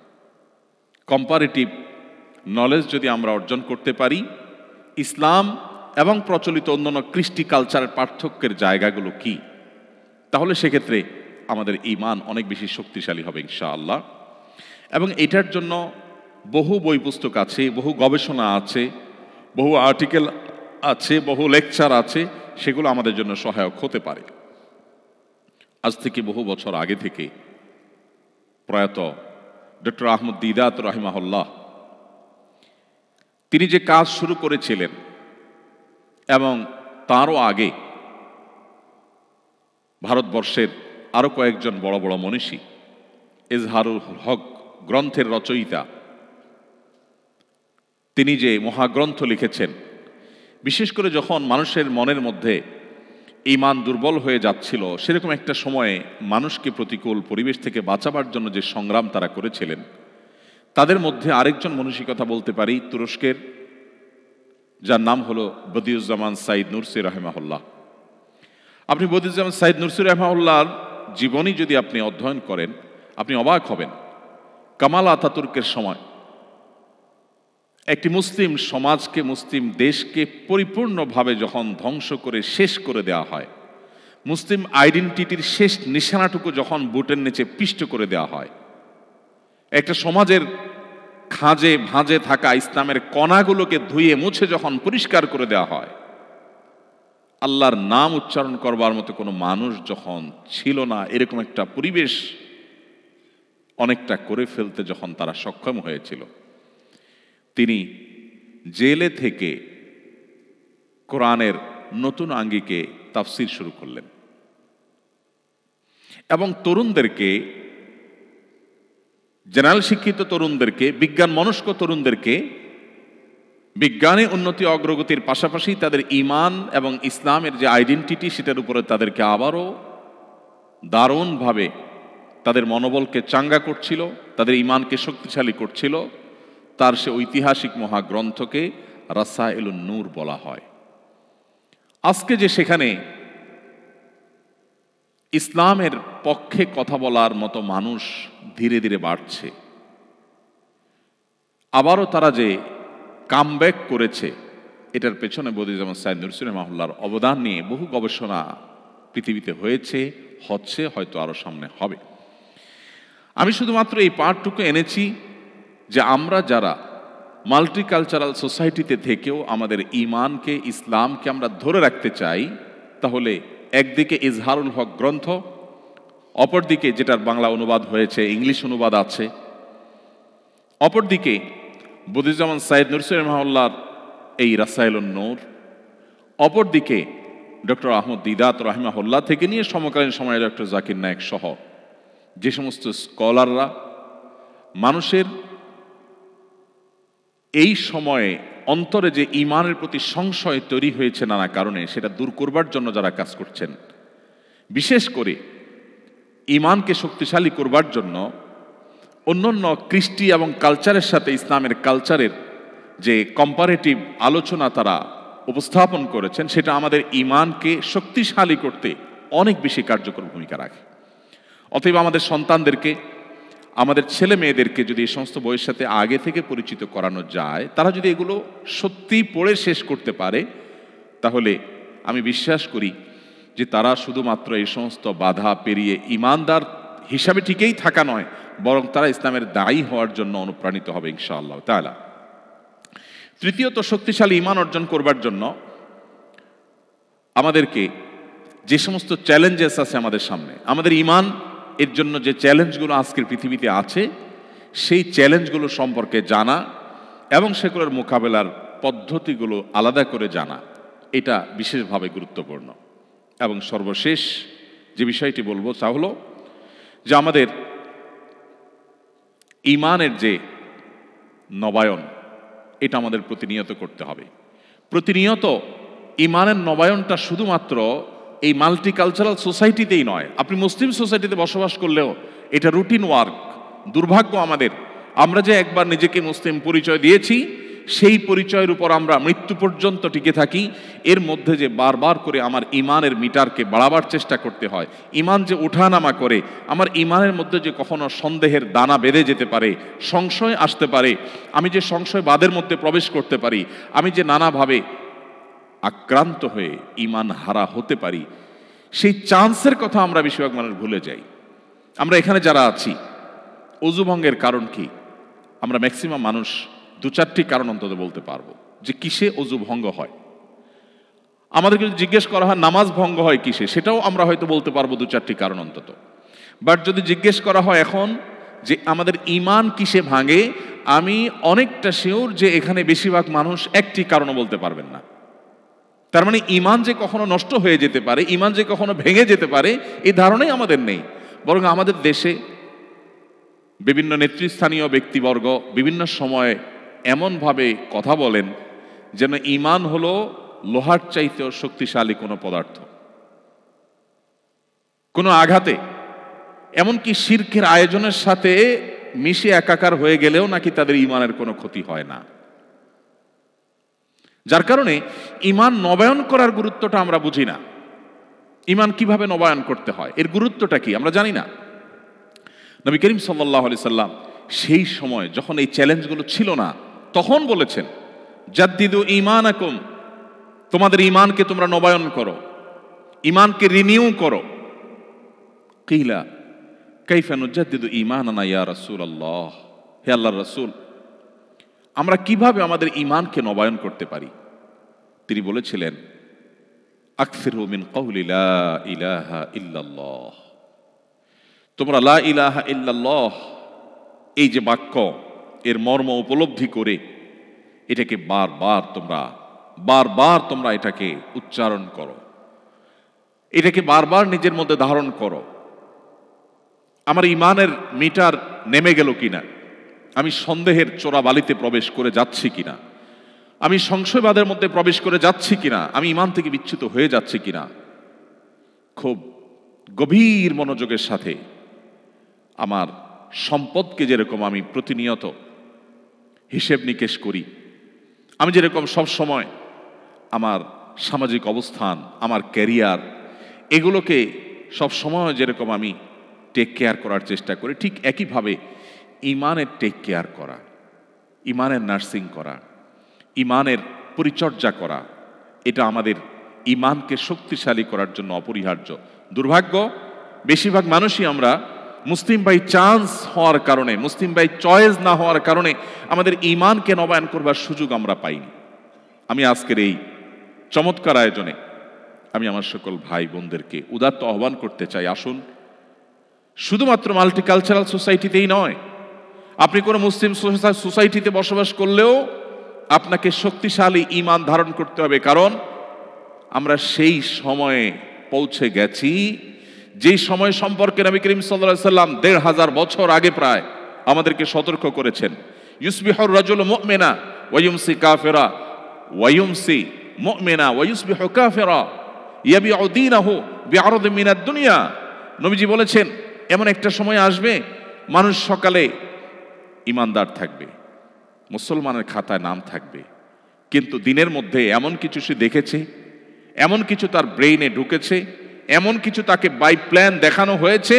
কম্পারেটিভ নলেজ যদি আমরা অর্জন করতে পারি, ইসলাম এবং প্রচলিত অন্যান্য কৃষ্টি কালচারের পার্থক্যের জায়গাগুলো কি, তাহলে সেক্ষেত্রে আমাদের ঈমান অনেক বেশি শক্তিশালী হবে ইনশাআল্লাহ। এবং এটার জন্য বহু বই পুস্তক আছে, বহু গবেষণা আছে, বহু আর্টিকেল আছে, বহু লেকচার আছে, সেগুলো আমাদের জন্য সহায়ক হতে পারে। আজ থেকে বহু বছর আগে থেকে প্রয়াত ডক্টর আহমদ দিদাত রাহিমাহুল্লাহ তিনি যে কাজ শুরু করেছিলেন, এবং তারও আগে ভারতবর্ষের আরো কয়েকজন বড় বড় মনীষী, ইজহারুল হক গ্রন্থের রচয়িতা, তিনি যে মহাগ্রন্থ লিখেছেন, বিশেষ করে যখন মানুষের মনের মধ্যে ঈমান দুর্বল হয়ে যাচ্ছিল, সেরকম একটা সময়ে মানুষকে প্রতিকূল পরিবেশ থেকে বাঁচাবার জন্য যে সংগ্রাম তারা করেছিলেন, তাদের মধ্যে আরেকজন মনীষীর কথা বলতে পারি, তুরস্কের, যার নাম হলো বদিউজ্জামান সাইদ নুরসি রাহিমাহুল্লাহ। আপনি বদিউজ্জামান সাইদ নুরসি রাহিমাহুল্লাহর জীবনী যদি আপনি অধ্যয়ন করেন, আপনি অবাক হবেন। কামাল আতাতুর্কের সময় একটি মুসলিম সমাজকে, মুসলিম দেশকে পরিপূর্ণভাবে যখন ধ্বংস করে শেষ করে দেওয়া হয়, মুসলিম আইডেন্টিটির শেষ নিশানাটুকু যখন বুটের নিচে পিষ্ট করে দেওয়া হয়, একটা সমাজের খাঁজে ভাঁজে থাকা ইসলামের কণাগুলোকে ধুয়ে মুছে যখন পরিষ্কার করে দেওয়া হয়, আল্লাহর নাম উচ্চারণ করবার মতো কোনো মানুষ যখন ছিল না, এরকম একটা পরিবেশ অনেকটা করে ফেলতে যখন তারা সক্ষম হয়েছিল, তিনি জেলে থেকে কোরআনের নতুন আঙ্গিকে তাফসির শুরু করলেন এবং তরুণদেরকে, জেনারেল শিক্ষিত তরুণদেরকে, বিজ্ঞান মনস্ক তরুণদেরকে বিজ্ঞানে উন্নতি অগ্রগতির পাশাপাশি তাদের ঈমান এবং ইসলামের যে আইডেন্টিটি, সেটার উপরে তাদেরকে আবারও দারুণভাবে তাদের মনোবলকে চাঙ্গা করছিল, তাদের ঈমানকে শক্তিশালী করছিল। তার সে ঐতিহাসিক মহাগ্রন্থকে রাসায়েলুন নূর বলা হয়। আজকে যে সেখানে ইসলামের পক্ষে কথা বলার মতো মানুষ ধীরে ধীরে বাড়ছে, আবারও তারা যে কামব্যাক করেছে, এটার পেছনে বদিউজ্জামান সাইদ নুরসি রাহিমাহুল্লাহর অবদান নিয়ে বহু গবেষণা পৃথিবীতে হয়েছে, হচ্ছে, হয়তো আরো সামনে হবে। আমি শুধুমাত্র এই পার্টটুকু এনেছি যে আমরা যারা মাল্টিকালচারাল সোসাইটিতে থেকেও আমাদের ঈমানকে, ইসলামকে আমরা ধরে রাখতে চাই, তাহলে একদিকে ইজহারুল হক গ্রন্থ, অপরদিকে যেটার বাংলা অনুবাদ হয়েছে, ইংলিশ অনুবাদ আছে, অপরদিকে বদিউজ্জামান সাইদ নুরসি রাহিমাহুল্লাহর এই রাসায়েলুন নূর, অপরদিকে ডক্টর আহমদ দিদাত রাহিমাহুল্লাহ থেকে নিয়ে সমকালীন সময়ে ডক্টর জাকির নায়েক সহ যে সমস্ত স্কলাররা মানুষের এই সময়ে অন্তরে যে ঈমানের প্রতি সংশয় তৈরি হয়েছে নানা কারণে, সেটা দূর করবার জন্য যারা কাজ করছেন, বিশেষ করে ঈমানকে শক্তিশালী করবার জন্য অন্যান্য কৃষ্টি এবং কালচারের সাথে ইসলামের কালচারের যে কম্পারেটিভ আলোচনা তারা উপস্থাপন করেছেন, সেটা আমাদের ঈমানকে শক্তিশালী করতে অনেক বেশি কার্যকর ভূমিকা রাখে। অতএব আমাদের সন্তানদেরকে, আমাদের ছেলে মেয়েদেরকে যদি এই সমস্ত বইয়ের সাথে আগে থেকে পরিচিত করানো যায়, তারা যদি এগুলো সত্যি পড়ে শেষ করতে পারে, তাহলে আমি বিশ্বাস করি যে তারা শুধুমাত্র এই সমস্ত বাধা পেরিয়ে ঈমানদার হিসাবে ঠিকই থাকা নয়, বরং তারা ইসলামের দায়ী হওয়ার জন্য অনুপ্রাণিত হবে ইনশাআল্লাহ তাআলা। তৃতীয়ত, শক্তিশালী ঈমান অর্জন করবার জন্য আমাদেরকে যে সমস্ত চ্যালেঞ্জেস আছে আমাদের সামনে, আমাদের ঈমান এর জন্য যে চ্যালেঞ্জগুলো আজকের পৃথিবীতে আছে, সেই চ্যালেঞ্জগুলো সম্পর্কে জানা এবং সেগুলোর মোকাবেলার পদ্ধতিগুলো আলাদা করে জানা, এটা বিশেষভাবে গুরুত্বপূর্ণ। এবং সর্বশেষ যে বিষয়টি বলবো তা হলো যে আমাদের ঈমানের যে নবায়ন, এটা আমাদের প্রতিনিয়ত করতে হবে। প্রতিনিয়ত ঈমানের নবায়নটা শুধুমাত্র এই মাল্টিকালচারাল সোসাইটিতেই নয়, আপনি মুসলিম সোসাইটিতে বসবাস করলেও এটা রুটিন ওয়ার্ক। দুর্ভাগ্য আমাদের, আমরা যে একবার নিজেকে মুসলিম পরিচয় দিয়েছি, সেই পরিচয়ের উপর আমরা মৃত্যু পর্যন্ত টিকে থাকি। এর মধ্যে যে বারবার করে আমার ইমানের মিটারকে বাড়াবার চেষ্টা করতে হয়, ইমান যে ওঠানামা করে, আমার ইমানের মধ্যে যে কখনো সন্দেহের দানা বেঁধে যেতে পারে, সংশয় আসতে পারে, আমি যে সংশয়বাদের মধ্যে প্রবেশ করতে পারি, আমি যে নানাভাবে আক্রান্ত হয়ে ইমান হারা হতে পারি, সেই চান্সের কথা আমরা বেশিরভাগ মানুষ ভুলে যাই। আমরা এখানে যারা আছি, অজু ভঙ্গের কারণ কি? আমরা ম্যাক্সিমাম মানুষ 2-4টি কারণ অন্তত বলতে পারবো যে কিসে অজু ভঙ্গ হয়। আমাদেরকে যদি জিজ্ঞেস করা হয় নামাজ ভঙ্গ হয় কিসে, সেটাও আমরা হয়তো বলতে পারবো 2-4টি কারণ অন্তত। বাট যদি জিজ্ঞেস করা হয় এখন যে আমাদের ইমান কিসে ভাঙে, আমি অনেকটা শিওর যে এখানে বেশিরভাগ মানুষ একটি কারণও বলতে পারবেন না। তার মানে ইমান যে কখনো নষ্ট হয়ে যেতে পারে, ইমান যে কখনো ভেঙে যেতে পারে, এই ধারণাই আমাদের নেই। বরং আমাদের দেশে বিভিন্ন নেতৃস্থানীয় ব্যক্তিবর্গ বিভিন্ন সময়ে এমনভাবে কথা বলেন যেন ইমান হলো লোহার চাইতেও শক্তিশালী কোনো পদার্থ। কোনো আঘাতে, এমনকি শিরকের আয়োজনের সাথে মিশে একাকার হয়ে গেলেও নাকি তাদের ইমানের কোনো ক্ষতি হয় না। যার কারণে ইমান নবায়ন করার গুরুত্বটা আমরা বুঝি না। ইমান কিভাবে নবায়ন করতে হয়, এর গুরুত্বটা কি আমরা জানি না। নবী করিম সাল্লাল্লাহু আলাইহি সাল্লাম সেই সময় যখন এই চ্যালেঞ্জগুলো ছিল না, তখন বলেছেন জাদ্দিদু ঈমানাকুম, তোমাদের ঈমানকে তোমরা নবায়ন করো, ঈমানকে রিনিউ করো। কিলা কাইফা নুজাদ্দিদু ঈমানানা ইয়া রাসূলুল্লাহ, হে আল্লাহর রাসূল, আমরা কিভাবে আমাদের ঈমানকে নবায়ন করতে পারি? তিনি বলেছিলেন আকসিরু মিন কওলি লা ইলাহা ইল্লাল্লাহ, তোমরা লা ইলাহা ইল্লাল্লাহ এই যে বাক্য, এর মর্ম উপলব্ধি করে এটাকে বারবার তোমরা এটাকে উচ্চারণ করো, এটাকে বারবার নিজের মধ্যে ধারণ করো। আমার ইমানের মিটার নেমে গেল কিনা, আমি সন্দেহের চোরাবালিতে প্রবেশ করে যাচ্ছি কিনা, আমি সংশয়বাদের মধ্যে প্রবেশ করে যাচ্ছি কিনা, আমি ইমান থেকে বিচ্যুত হয়ে যাচ্ছি কিনা, খুব গভীর মনোযোগের সাথে আমার সম্পদকে যেরকম আমি প্রতিনিয়ত হিসেব নিকেশ করি, আমি যেরকম সব সময় আমার সামাজিক অবস্থান, আমার ক্যারিয়ার, এগুলোকে সব সময় যেরকম আমি টেক কেয়ার করার চেষ্টা করি, ঠিক একইভাবে ইমানের টেক কেয়ার করা, ইমানের নার্সিং করা, ইমানের পরিচর্যা করা, এটা আমাদের ইমানকে শক্তিশালী করার জন্য অপরিহার্য। দুর্ভাগ্য, বেশিরভাগ মানুষই আমরা মুসলিম বাই চান্স হওয়ার কারণে, মুসলিম বাই চয়েস না হওয়ার কারণে আমাদের ইমানকে নবায়ন করবার সুযোগ আমরা পাইনি। আমি আজকের এই চমৎকার আয়োজনে আমি আমার সকল ভাই বোনদেরকে উদাত্ত আহ্বান করতে চাই, আসুন শুধুমাত্র মাল্টিকালচারাল সোসাইটিতেই নয়, আপনি কোনো মুসলিম সোসাইটিতে বসবাস করলেও আপনাকে শক্তিশালী ঈমান ধারণ করতে হবে। কারণ আমরা সেই সময়ে পৌঁছে গেছি যেই সময় সম্পর্কে নবী করিম সাল্লাল্লাহু আলাইহি সাল্লাম ১৫০০ বছর আগে প্রায় আমাদেরকে সতর্ক করেছেন। ইউসবিহুর রাজুলু মুমিনা ওয়া ইউমসি কাফিরা ওয়া ইউমসি মুমিনা ওয়া ইউসবিহু কাফিরা ইয়াবিউ দীনাহু বিআরদিন মিনাদ দুনিয়া। নবীজি বলেছেন এমন একটা সময় আসবে মানুষ সকালে ইমানদার থাকবে, মুসলমানের খাতায় নাম থাকবে, কিন্তু দিনের মধ্যে এমন কিছু সে দেখেছে, এমন কিছু তার ব্রেইনে ঢুকেছে, এমন কিছু তাকে বাই প্ল্যান দেখানো হয়েছে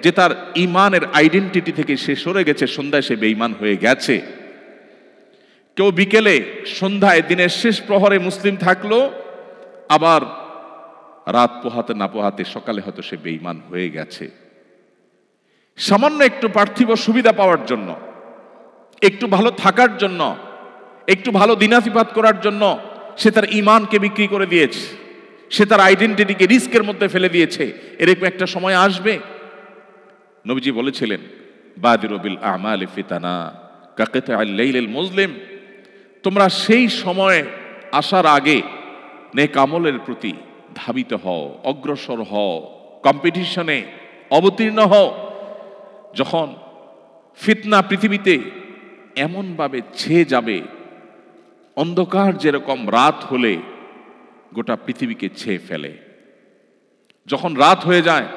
যে তার ইমানের আইডেন্টিটি থেকে সে সরে গেছে, সন্ধ্যায় সে বেঈমান হয়ে গেছে। কেউ বিকেলে সন্ধ্যায় দিনের শেষ প্রহরে মুসলিম থাকলো, আবার রাত পোহাতে না পোহাতে সকালে হয়তো সে বেঈমান হয়ে গেছে। সামান্য একটু পার্থিব সুবিধা পাওয়ার জন্য, একটু ভালো থাকার জন্য, একটু ভালো দিনাতিপাত করার জন্য সে তার ইমানকে বিক্রি করে দিয়েছে, সে তার আইডেন্টিটিকে রিস্কের মধ্যে ফেলে দিয়েছে। এরকম একটা সময় আসবে। নবীজি বলেছিলেন বাদিরু বিল আমালি ফিতানা কাকিতা'আল লাইলিল মুজলিম, তোমরা সেই সময় আসার আগে নেক আমলের প্রতি ধাবিত হও, অগ্রসর হও, কম্পিটিশনে অবতীর্ণ হও, যখন ফিতনা পৃথিবীতে এমনভাবে ছেয়ে যাবে, অন্ধকার যেরকম রাত হলে গোটা পৃথিবীকে ছেয়ে ফেলে, যখন রাত হয়ে যায়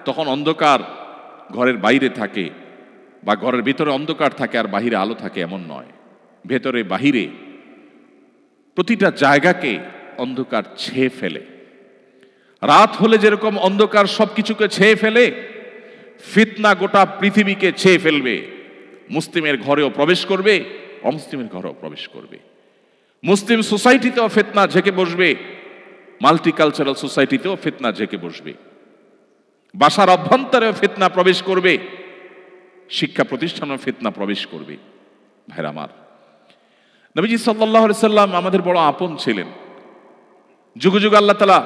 তখন অন্ধকার ঘরের বাইরে থাকে, বা ঘরের ভিতরে অন্ধকার থাকে আর বাহিরে আলো থাকে এমন নয়। ভেতরে বাহিরে প্রতিটা জায়গাকে অন্ধকার ছেয়ে ফেলে। রাত হলে যেরকম অন্ধকার সবকিছুকে ছেয়ে ফেলে, ফিতনা গোটা পৃথিবীকে ছেয়ে ফেলবে। মুসলিমের ঘরেও প্রবেশ করবে, অমুসলিমের ঘরেও প্রবেশ করবে। মুসলিম সোসাইটিতেও ফিতনা ঝেঁকে বসবে, মাল্টিকালচারাল সোসাইটিতেও ফিতনা ঝেঁকে বসবে। বাসার অভ্যন্তরেও ফিতনা প্রবেশ করবে, শিক্ষা প্রতিষ্ঠানেও ফিতনা প্রবেশ করবে। ভাইরা আমার, নবীজি সাল্লাল্লাহু আলাইহি সাল্লাম আমাদের বড় আপন ছিলেন। যুগ যুগ আল্লাহ তাআলা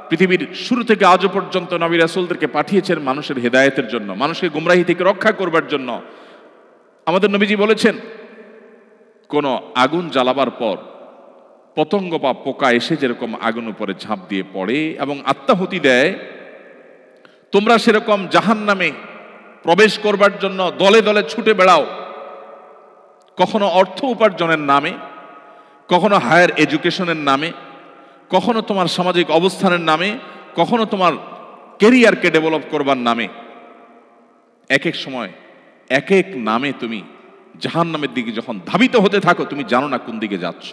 পৃথিবীর শুরু থেকে আজও পর্যন্ত নবী রাসূলদেরকে পাঠিয়েছেন মানুষের হেদায়েতের জন্য, মানুষকে গুমরাহি থেকে রক্ষা করবার জন্য। আমাদের নবীজি বলেছেন, কোন আগুন জ্বালাবার পর পতঙ্গ বা পোকা এসে যেরকম আগুন উপরে ঝাঁপ দিয়ে পড়ে এবং আত্মাহুতি দেয়, তোমরা সেরকম জাহান্নামে প্রবেশ করবার জন্য দলে দলে ছুটে বেড়াও, কখনো অর্থ উপার্জনের নামে, কখনো হায়ার এডুকেশনের নামে, কখনো তোমার সামাজিক অবস্থানের নামে, কখনো তোমার ক্যারিয়ারকে ডেভেলপ করবার নামে। এক এক সময় এক এক নামে তুমি জাহান্নামের দিকে যখন ধাবিত হতে থাকো, তুমি জানো না কোন দিকে যাচ্ছ।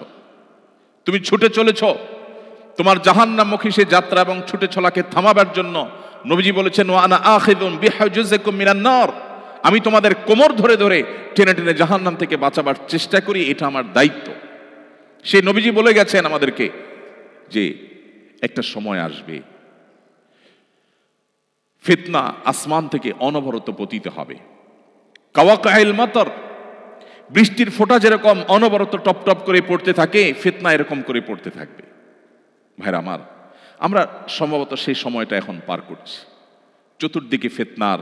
তুমি ছুটে চলেছ তোমার জাহান্নামমুখী সে যাত্রা এবং ছুটে চলাকে থামাবার জন্য। নবীজি বলেছেন, ওয়া আনা আখিযুম বিহুজুজিকুম মিনান নার, আমি তোমাদের কোমর ধরে ধরে টেনে টেনে জাহান্নাম থেকে বাঁচাবার চেষ্টা করি, এটা আমার দায়িত্ব। সেই নবীজি বলে গেছেন আমাদেরকে যে একটা সময় আসবে ফিতনা আসমান থেকে অনবরত পতিত হবে। কাওয়াকাইল মাতর, বৃষ্টির ফোঁটা যেরকম অনবরত টপ টপ করে পড়তে থাকে, ফিতনা এরকম করে পড়তে থাকবে। ভাইরা আমার, আমরা সম্ভবত সেই সময়টা এখন পার করছি। চতুর্দিকে ফিতনার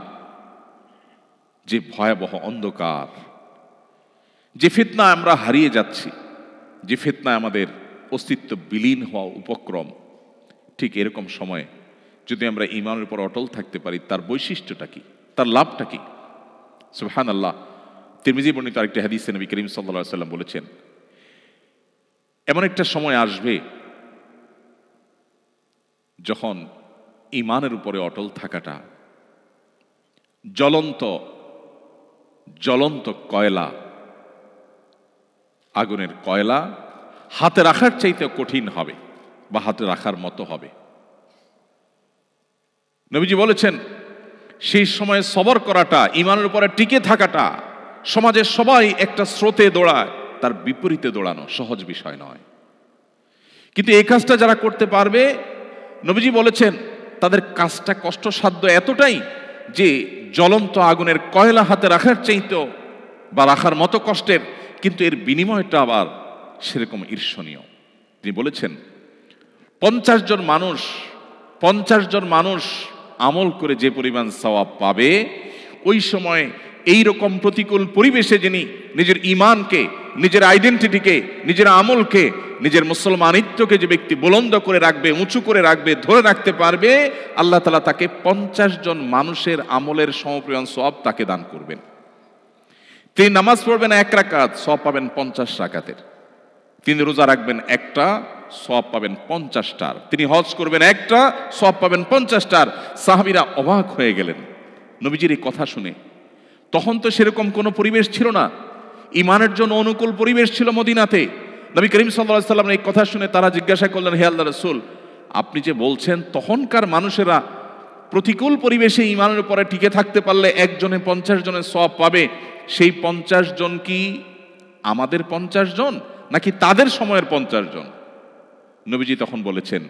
যে ভয়াবহ অন্ধকার, যে ফিতনায় আমরা হারিয়ে যাচ্ছি, যে ফিতনায় আমাদের অস্তিত্ব বিলীন হওয়া উপক্রম, ঠিক এরকম সময়ে যদি আমরা ঈমানের উপর অটল থাকতে পারি, তার বৈশিষ্ট্যটা কি, তার লাভটা কি? সুবহানাল্লাহ। তিরমিজি বর্ণিত আরেকটি হাদিসে নবী করিম সাল্লাল্লাহু আলাইহি ওয়াসাল্লাম বলেছেন, এমন একটা সময় আসবে যখন ঈমানের উপরে অটল থাকাটা জ্বলন্ত জ্বলন্ত কয়লা, আগুনের কয়লা হাতে রাখার চাইতে কঠিন হবে, বা হাতে রাখার মতো হবে। নবীজি বলেছেন, সেই সময় সবর করাটা, ঈমানের উপরে টিকে থাকাটা, সমাজের সবাই একটা স্রোতে দৌড়ায়, তার বিপরীতে দৌড়ানো সহজ বিষয় নয়। কিন্তু এই কাজটা যারা করতে পারবে, নবীজি বলেছেন তাদের কাজটা কষ্টসাধ্য এতটাই যে জ্বলন্ত আগুনের কয়লা হাতে রাখার চাইতেও বা রাখার মতো কষ্টের, কিন্তু এর বিনিময়টা আবার সেরকম ঈর্ষণীয়। তিনি বলেছেন 50 জন মানুষ আমল করে যে পরিমাণ সওয়াব পাবে, ওই সময় এই রকম প্রতিকূল পরিবেশে যিনি নিজের ঈমানকে, নিজের আইডেন্টিটিকে, নিজের আমলকে, নিজের মুসলমানিত্বকে যে ব্যক্তি বুলন্দ করে রাখবে, উঁচু করে রাখবে, ধরে রাখতে পারবে, আল্লাহ তাআলা তাকে 50 জন মানুষের আমলের সমপরিমাণ সওয়াব তাকে দান করবেন। তিনি নামাজ পড়বেন 1 রাকাত, সওয়াব পাবেন 50 রাকাতের। তিনি রোজা রাখবেন একটা, সওয়াব পাবেন 50টার। তিনি হজ করবেন একটা, সওয়াব পাবেন 50টার। সাহাবীরা অবাক হয়ে গেলেন নবীজির এই কথা শুনে। তখন তো সেরকম কোনো পরিবেশ ছিল না, ঈমানের জন্য অনুকূল পরিবেশ ছিল মদিনাতে। নবী করিম সাল্লাল্লাহু আলাইহি ওয়াসাল্লামের এই কথা শুনে তারা জিজ্ঞাসা করলেন, হে আল্লাহর রাসূল, আপনি যে বলছেন তখনকার মানুষেরা প্রতিকূল পরিবেশে ঈমানের উপরে টিকে থাকতে পারলে একজনে 50 জনের সওয়াব পাবে, সেই 50 জন কি আমাদের 50 জন, নাকি তাদের সময়ের 50 জন? নবীজি তখন বলেছেন,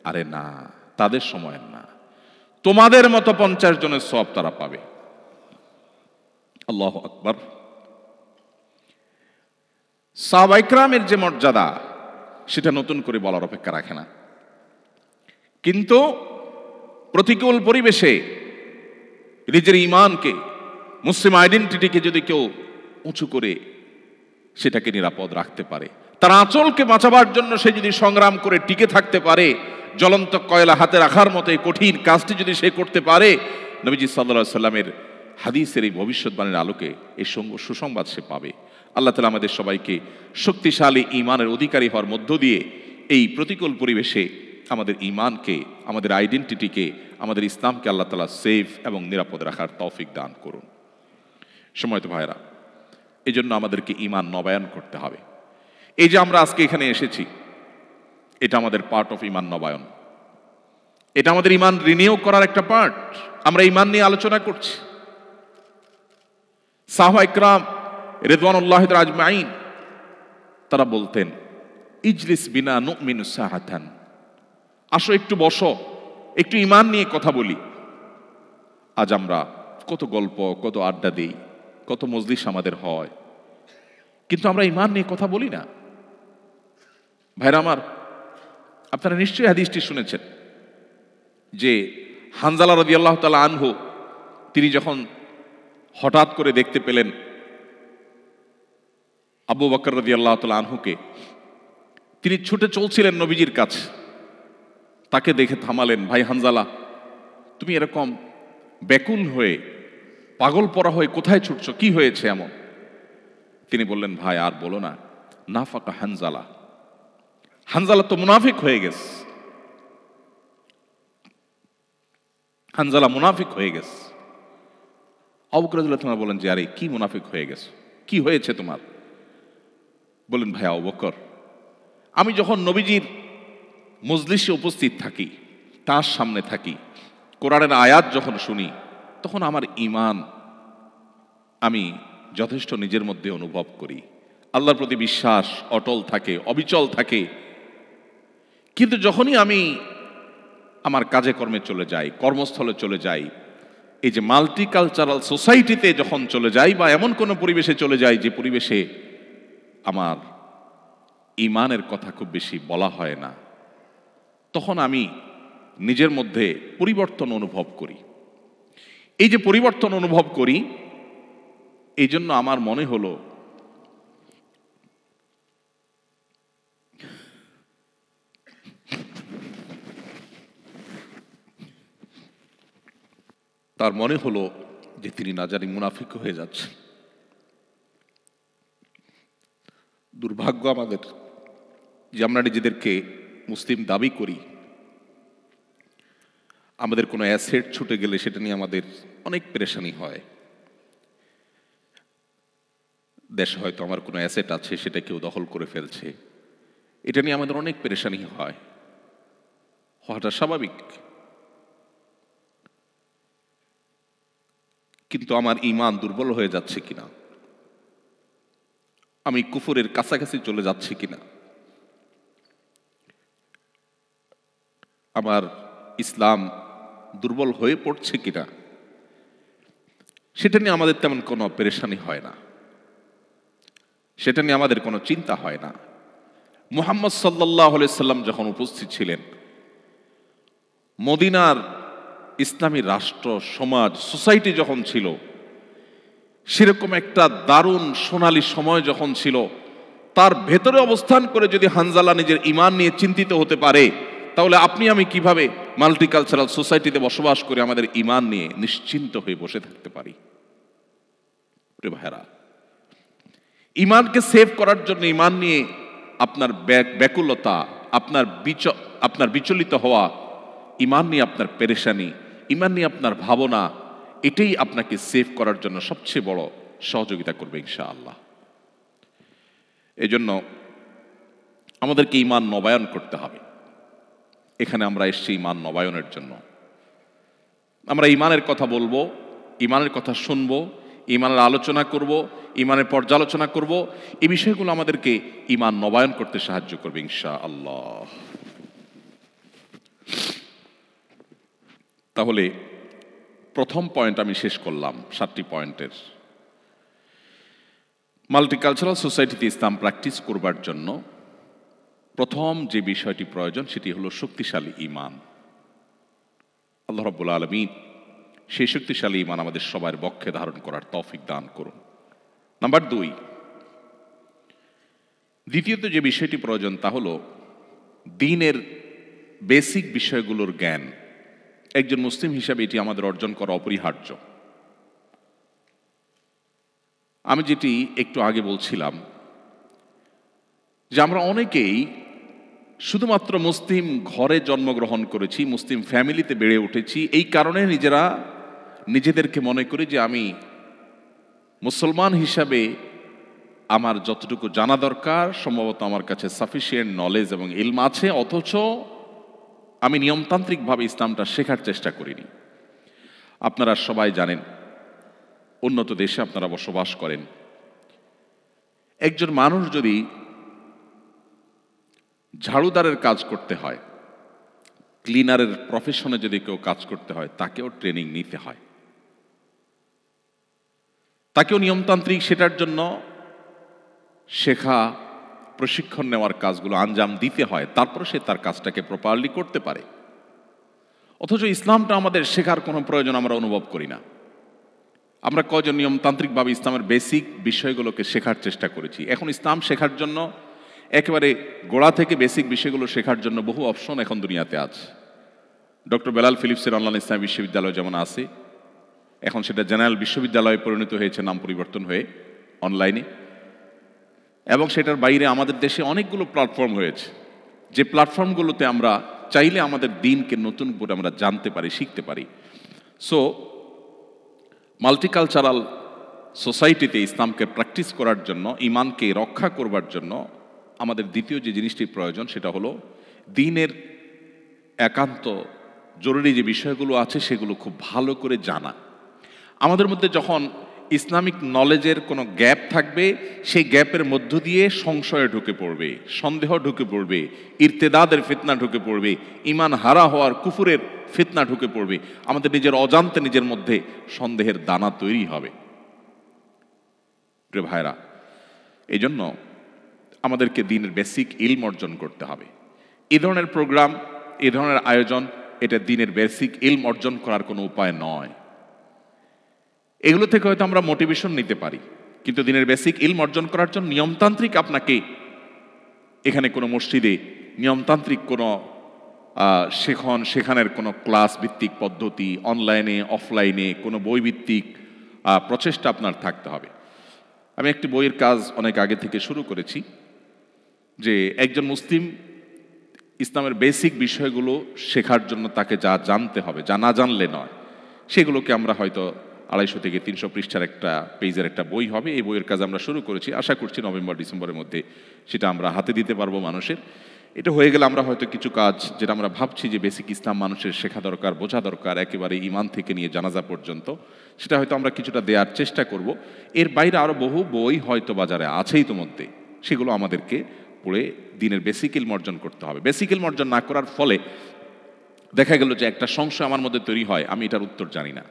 আরে না, তাদের সময়ের না, তোমাদের মতো 50 জনের সওয়াব তারা পাবে। আল্লাহু আকবার। সাহাবায়ে কেরামের যে মর্যাদা, সেটা নতুন করে বলার অপেক্ষা রাখে না। কিন্তু প্রতিকূল পরিবেশে নিজের ঈমানকে, মুসলিম আইডেন্টিটিকে যদি কেউ উঁচু করে সেটাকে নিরাপদ রাখতে পারে, তার আঁচলকে বাঁচাবার জন্য সে যদি সংগ্রাম করে টিকে থাকতে পারে, জ্বলন্ত কয়লা হাতে রাখার মতো এই কঠিন কাজটি যদি সে করতে পারে, নবীজি সাল্লাল্লাহু আলাইহি সাল্লামের হাদিসের এই ভবিষ্যৎবাণীর আলোকে এই সুসংবাদ সে পাবে। আল্লাহ তাআলা আমাদের সবাইকে শক্তিশালী ঈমানের অধিকারী হওয়ার মধ্য দিয়ে এই প্রতিকূল পরিবেশে আমাদের ঈমানকে, আমাদের আইডেন্টিটিকে, আমাদের ইসলামকে আল্লাহ তাআলা সেফ এবং নিরাপদ রাখার তৌফিক দান করুন। সময়ত ভাইরা, এই জন্য আমাদেরকে ঈমান নবায়ন করতে হবে। এই যে আমরা আজকে এখানে এসেছি, এটা আমাদের পার্ট অফ ঈমান নবায়ন। এটা আমাদের ঈমান রিনিউ করার একটা পার্ট। আমরা ঈমান নিয়ে আলোচনা করছি। সাহাবা ইকরাম রিদওয়ানুল্লাহি আজমাইন তারা বলতেন, ইজলিস বিনা নুমিনু সাহাতান, আসো একটু বসো, একটু ঈমান নিয়ে কথা বলি। আজ আমরা কত গল্প, কত আড্ডা দিই, কত মজলিস আমাদের হয়, কিন্তু আমরা ঈমান নিয়ে কথা বলি না। ভাইরা আমার, আপনারা নিশ্চয়ই হাদিসটি শুনেছেন যে হানজালা রাদিয়াল্লাহু তাআলা আনহু তিনি যখন হঠাৎ করে দেখতে পেলেন আবু বকর রাদিয়াল্লাহু তাআলা আনহুকে, তিনি ছুটে চলছিলেন নবীজির কাছে। তাকে দেখে থামালেন, ভাই হানজালা, তুমি এরকম ব্যাকুল হয়ে, পাগল পরা হয়ে কোথায় ছুটছো, কি হয়েছে এমন? তিনি বললেন, ভাই আর বলো না, নাফাকা হানজালা, হানজালা তো মুনাফিক হয়ে গেছে, হানজালা মুনাফিক হয়ে গেছে। আবু বকর রাদিয়াল্লাহু তাআলা বলেন যে, আরে কি মুনাফিক হয়ে গেছে, কি হয়েছে তোমার? বলেন, ভাই আবু বকর, আমি যখন নবীজির মজলিসে উপস্থিত থাকি, তার সামনে থাকি, কোরআনের আয়াত যখন শুনি, তখন আমার ঈমান আমি যথেষ্ট নিজের মধ্যে অনুভব করি। আল্লাহর প্রতি বিশ্বাস অটল থাকে, অবিচল থাকে। কিন্তু যখনই আমি আমার কাজে কর্মে চলে যাই, কর্মস্থলে চলে যাই, এই যে মাল্টিকালচারাল সোসাইটিতে যখন চলে যাই, বা এমন কোনো পরিবেশে চলে যাই যে পরিবেশে আমার ঈমানের কথা খুব বেশি বলা হয় না, তখন আমি নিজের মধ্যে পরিবর্তন অনুভব করি। এই যে পরিবর্তন অনুভব করি, এই জন্য আমার মনে হলো তার মনে হলো যে তিনি না জানি মুনাফিক হয়ে যাচ্ছেন। দুর্ভাগ্য আমাদের যে আমরা নিজেদেরকে মুসলিম দাবি করি, আমাদের কোনো অ্যাসেট ছুটে গেলে সেটা নিয়ে আমাদের অনেক পেরেশানি হয়। দেশে হয়তো আমার কোনো অ্যাসেট আছে, সেটা কেউ দখল করে ফেলছে, এটা নিয়ে আমাদের অনেক পেরেশানি হয়, হওয়াটা স্বাভাবিক। কিন্তু আমার ঈমান দুর্বল হয়ে যাচ্ছে কিনা, আমি কুফরের কাছাকাছি চলে যাচ্ছি কিনা, আমার ইসলাম দুর্বল হয়ে পড়ছে কিনা, সেটা নিয়ে আমাদের তেমন কোনো পেরেশানি হয় না, সেটা নিয়ে আমাদের কোনো চিন্তা হয় না। মুহাম্মদ সাল্লাল্লাহু আলাইহি সাল্লাম যখন উপস্থিত ছিলেন, মদিনার ইসলামী রাষ্ট্র, সমাজ, সোসাইটি যখন ছিল, সেরকম একটা দারুণ সোনালী সময় যখন ছিল, তার ভেতরে অবস্থান করে যদি হানজালা নিজের ঈমান নিয়ে চিন্তিত হতে পারে, তাহলে আপনি আমি কিভাবে মাল্টিকালচারাল সোসাইটিতে বসবাস করে আমাদের ঈমান নিয়ে নিশ্চিন্ত হয়ে বসে থাকতে পারি? প্রিয় ভাইরা, ঈমানকে সেভ করার জন্য, ঈমান নিয়ে আপনার ব্যাকুলতা, আপনার বিচলিত হওয়া, ঈমান নিয়ে আপনার পেরেশানি, ঈমান নিয়ে আপনার ভাবনা, এটাই আপনাকে সেভ করার জন্য সবচেয়ে বড় সহযোগিতা করবে ইনশাআল্লাহ। এই জন্য আমাদেরকে ঈমান নবায়ন করতে হবে। এখানে আমরা এসেছি ঈমান নবায়নের জন্য। আমরা ঈমানের কথা বলবো, ঈমানের কথা শুনবো, ঈমানের আলোচনা করব, ঈমানের পর্যালোচনা করব। এই বিষয়গুলো আমাদেরকে ঈমান নবায়ন করতে সাহায্য করবে ইনশাআল্লাহ। তাহলে প্রথম পয়েন্ট আমি শেষ করলাম 7টি পয়েন্টের। মাল্টিকালচারাল সোসাইটিতে ইসলাম প্র্যাকটিস করবার জন্য প্রথম যে বিষয়টি প্রয়োজন, সেটি হলো শক্তিশালী ঈমান। আল্লাহ রাব্বুল আলামিন সেই শক্তিশালী ঈমান আমাদের সবার বক্ষে ধারণ করার তৌফিক দান করুন। নাম্বার 2, দ্বিতীয়ত যে বিষয়টি প্রয়োজন তা হলো দ্বীনের বেসিক বিষয়গুলোর জ্ঞান। একজন মুসলিম হিসাবে এটি আমাদের অর্জন করা অপরিহার্য। আমি যেটি একটু আগে বলছিলাম যে আমরা অনেকেই শুধুমাত্র মুসলিম ঘরে জন্মগ্রহণ করেছি, মুসলিম ফ্যামিলিতে বেড়ে উঠেছি, এই কারণে নিজেদেরকে মনে করি যে আমি মুসলমান হিসাবে আমার যতটুকু জানা দরকার সম্ভবত আমার কাছে সাফিসিয়েন্ট নলেজ এবং ইলম আছে, অথচ আমি নিয়মতান্ত্রিকভাবে ইসলামটা শেখার চেষ্টা করিনি। আপনারা সবাই জানেন, উন্নত দেশে আপনারা বসবাস করেন, একজন মানুষ যদি ঝাড়ুদারের কাজ করতে হয়, ক্লিনারের প্রফেশনে যদি কেউ কাজ করতে হয়, তাকেও ট্রেনিং নিতে হয়, তাকেও নিয়মতান্ত্রিক সেটার জন্য শেখা, প্রশিক্ষণ নেওয়ার কাজগুলো আঞ্জাম দিতে হয়, তারপর সে তার কাজটাকে প্রপারলি করতে পারে। অথচ ইসলামটা আমাদের শেখার কোনো প্রয়োজন আমরা অনুভব করি না। আমরা কয়জন নিয়মতান্ত্রিকভাবে ইসলামের বেসিক বিষয়গুলোকে শেখার চেষ্টা করেছি? এখন ইসলাম শেখার জন্য একেবারে গোড়া থেকে বেসিক বিষয়গুলো শেখার জন্য বহু অপশন এখন দুনিয়াতে আছে। ডক্টর বেলাল ফিলিপসের অনলাইন ইসলামী বিশ্ববিদ্যালয় যেমন আছে, এখন সেটা জেনারেল বিশ্ববিদ্যালয়ে পরিণত হয়েছে নাম পরিবর্তন হয়ে অনলাইনে, এবং সেটার বাইরে আমাদের দেশে অনেকগুলো প্ল্যাটফর্ম হয়েছে, যে প্ল্যাটফর্মগুলোতে আমরা চাইলে আমাদের দিনকে নতুন করে আমরা জানতে পারি, শিখতে পারি। সো মাল্টিকালচারাল সোসাইটিতে ইসলামকে প্র্যাকটিস করার জন্য, ইমানকে রক্ষা করবার জন্য আমাদের দ্বিতীয় যে জিনিসটি প্রয়োজন সেটা হলো দ্বীনের একান্ত জরুরি যে বিষয়গুলো আছে সেগুলো খুব ভালো করে জানা। আমাদের মধ্যে যখন ইসলামিক নলেজের কোনো গ্যাপ থাকবে, সেই গ্যাপের মধ্য দিয়ে সংশয়ে ঢুকে পড়বে, সন্দেহ ঢুকে পড়বে, ইরতেদাদের ফিতনা ঢুকে পড়বে, ইমান হারা হওয়ার কুফুরের ফিতনা ঢুকে পড়বে, আমাদের নিজের অজান্তে নিজের মধ্যে সন্দেহের দানা তৈরি হবে। প্রিয় ভাইরা, এই জন্য আমাদেরকে দ্বীনের বেসিক ইলম অর্জন করতে হবে। এই ধরনের প্রোগ্রাম, এই ধরনের আয়োজন, এটা দ্বীনের বেসিক ইলম অর্জন করার কোনো উপায় নয়। এগুলো থেকে হয়তো আমরা মোটিভেশন নিতে পারি, কিন্তু দ্বীনের বেসিক ইলম অর্জন করার জন্য নিয়মতান্ত্রিক আপনাকে এখানে কোনো মসজিদে নিয়মতান্ত্রিক কোনো সেখানের কোনো ক্লাস ভিত্তিক পদ্ধতি, অনলাইনে অফলাইনে কোনো বই ভিত্তিক প্রচেষ্টা আপনার থাকতে হবে। আমি একটি বইয়ের কাজ অনেক আগে থেকে শুরু করেছি, যে একজন মুসলিম ইসলামের বেসিক বিষয়গুলো শেখার জন্য তাকে যা জানতে হবে, যা না জানলে নয়, সেগুলোকে আমরা হয়তো 250 থেকে 300 পৃষ্ঠার একটা পেজের একটা বই হবে। এই বইয়ের কাজ আমরা শুরু করেছি, আশা করছি নভেম্বর ডিসেম্বরের মধ্যে সেটা আমরা হাতে দিতে পারবো মানুষের। এটা হয়ে গেলে আমরা হয়তো কিছু কাজ যেটা আমরা ভাবছি যে বেসিক ইসলাম মানুষের শেখা দরকার, বোঝা দরকার, একেবারে ইমান থেকে নিয়ে জানাজা পর্যন্ত, সেটা হয়তো আমরা কিছুটা দেওয়ার চেষ্টা করব। এর বাইরে আরও বহু বই হয়তো বাজারে আছেই ইতোমধ্যে, সেগুলো আমাদেরকে পড়ে দ্বীনের বেসিক ইলম অর্জন করতে হবে। বেসিক ইলম অর্জন না করার ফলে দেখা গেল যে একটা সংশয় আমার মধ্যে তৈরি হয়, আমি এটার উত্তর জানি না,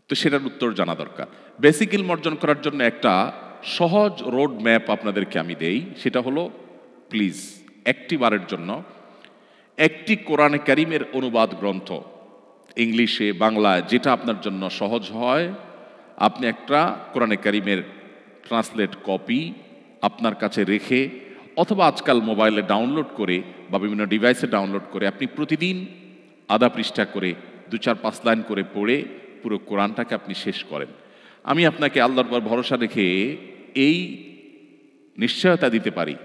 তো সেটার উত্তর জানা দরকার। বেসিক ইলম অর্জন করার জন্য একটা সহজ রোড ম্যাপ আপনাদেরকে আমি দেই, সেটা হলো প্লিজ একটি বারের জন্য একটি কোরআনে কারিমের অনুবাদ গ্রন্থ, ইংলিশে বাংলায় যেটা আপনার জন্য সহজ হয়, আপনি একটা কোরআনে কারিমের ট্রান্সলেট কপি আপনার কাছে রেখে, অথবা আজকাল মোবাইলে ডাউনলোড করে বা বিভিন্ন ডিভাইসে ডাউনলোড করে আপনি প্রতিদিন আধা পৃষ্ঠা করে 2-4-5 লাইন করে পড়ে পুরো কোরআনটাকে আপনি শেষ করেন। আমি আপনাকে আল্লাহর উপর ভরসা রেখে এই নিশ্চয়তা দিতে পারি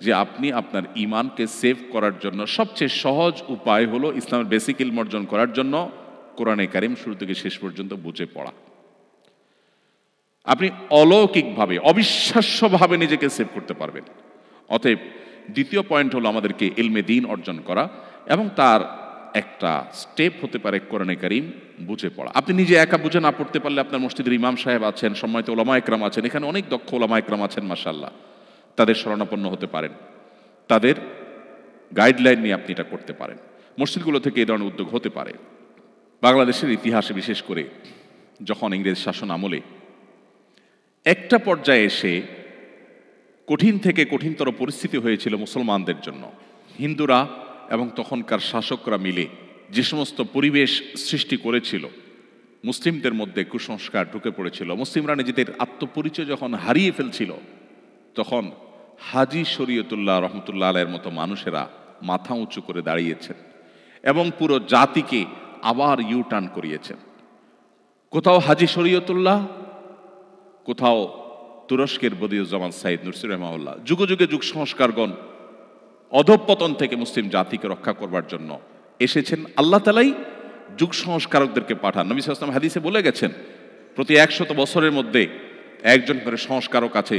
যে আপনি আপনার ইমানকে সেভ করার জন্য সবচেয়ে সহজ উপায় হলো ইসলামের বেসিক ইলম অর্জন করার জন্য কোরআনে কারিম শুরু থেকে শেষ পর্যন্ত বুঝে পড়া। আপনি অলৌকিকভাবে, অবিশ্বাস্যভাবে নিজেকে সেভ করতে পারবেন। অতএব দ্বিতীয় পয়েন্ট হলো আমাদেরকে ইলমে দ্বীন অর্জন করা, এবং তার একটা স্টেপ হতে পারে কোরআনে কারিম বুঝে পড়া। আপনি নিজে একা বুঝে না পড়তে পারলে আপনার মসজিদের ইমাম সাহেব আছেন, সম্মানিত ওলামা একরাম আছেন, এখানে অনেক দক্ষ ওলামা একরাম আছেন মাশাআল্লাহ, তাদের শরণাপন্ন হতে পারেন, তাদের গাইডলাইন নিয়ে আপনি এটা করতে পারেন। মসজিদগুলো থেকে এই ধরনের উদ্যোগ হতে পারে। বাংলাদেশের ইতিহাসে বিশেষ করে যখন ইংরেজ শাসন আমলে একটা পর্যায়ে এসে কঠিন থেকে কঠিনতর পরিস্থিতি হয়েছিল মুসলমানদের জন্য, হিন্দুরা এবং তখনকার শাসকরা মিলে যে সমস্ত পরিবেশ সৃষ্টি করেছিল, মুসলিমদের মধ্যে কুসংস্কার ঢুকে পড়েছিল, মুসলিমরা নিজেদের আত্মপরিচয় যখন হারিয়ে ফেলছিল, তখন হাজী শরীয়তুল্লাহ রহমতুল্লাহ আলাইয়ের মতো মানুষেরা মাথা উঁচু করে দাঁড়িয়েছেন এবং পুরো জাতিকে আবার ইউটার্ন করিয়েছেন। কোথাও হাজী শরীয়তুল্লাহ, কোথাও তুরস্কের বদিউজ্জামান সাইদ নুরসি রহমাহুল্লাহ, যুগে যুগে যুগ সংস্কারগণ অধঃপতন থেকে মুসলিম জাতিকে রক্ষা করবার জন্য এসেছেন। আল্লাহ তাআলাই যুগ সংস্কারকদেরকে পাঠান। নবী সাল্লাল্লাহু আলাইহি ওয়াসাল্লাম হাদিসে বলে গেছেন, প্রতি 100 বছরের মধ্যে একজন করে সংস্কারক আছে,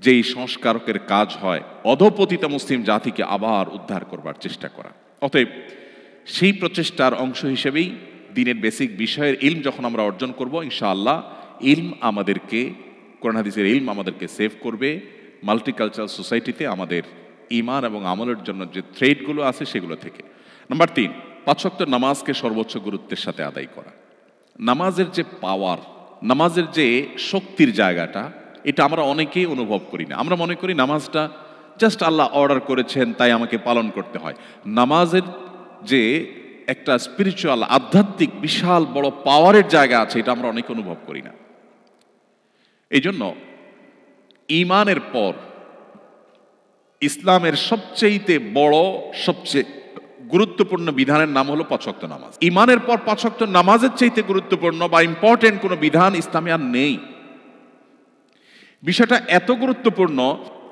যেই সংস্কারকের কাজ হয় অধঃপতিত মুসলিম জাতিকে আবার উদ্ধার করবার চেষ্টা করা। অতএব সেই প্রচেষ্টার অংশ হিসেবেই দিনের বেসিক বিষয়ের ইলম যখন আমরা অর্জন করব, ইনশাআল্লাহ ইলম আমাদেরকে, কোরআন হাদিসের ইলম আমাদেরকে সেভ করবে মাল্টিকালচারাল সোসাইটিতে আমাদের ঈমান এবং আমলের জন্য যে থ্রেডগুলো আছে সেগুলো থেকে। নাম্বার 3, 5 ওয়াক্ত নামাজকে সর্বোচ্চ গুরুত্বের সাথে আদায় করা। নামাজের যে পাওয়ার, নামাজের যে শক্তির জায়গাটা, এটা আমরা অনেকেই অনুভব করি না। আমরা মনে করি নামাজটা জাস্ট আল্লাহ অর্ডার করেছেন তাই আমাকে পালন করতে হয়। নামাজের যে একটা স্পিরিচুয়াল, আধ্যাত্মিক বিশাল বড় পাওয়ারের জায়গা আছে, এটা আমরা অনেকে অনুভব করি না। এই জন্য ঈমানের পর ইসলামের সবচেয়ে বড়, সবচেয়ে গুরুত্বপূর্ণ বিধানের নাম হলো 5 ওয়াক্ত নামাজ। ঈমানের পর 5 ওয়াক্ত নামাজের চাইতে গুরুত্বপূর্ণ বা ইম্পর্টেন্ট কোনো বিধান ইসলামে আর নেই। বিষয়টা এত গুরুত্বপূর্ণ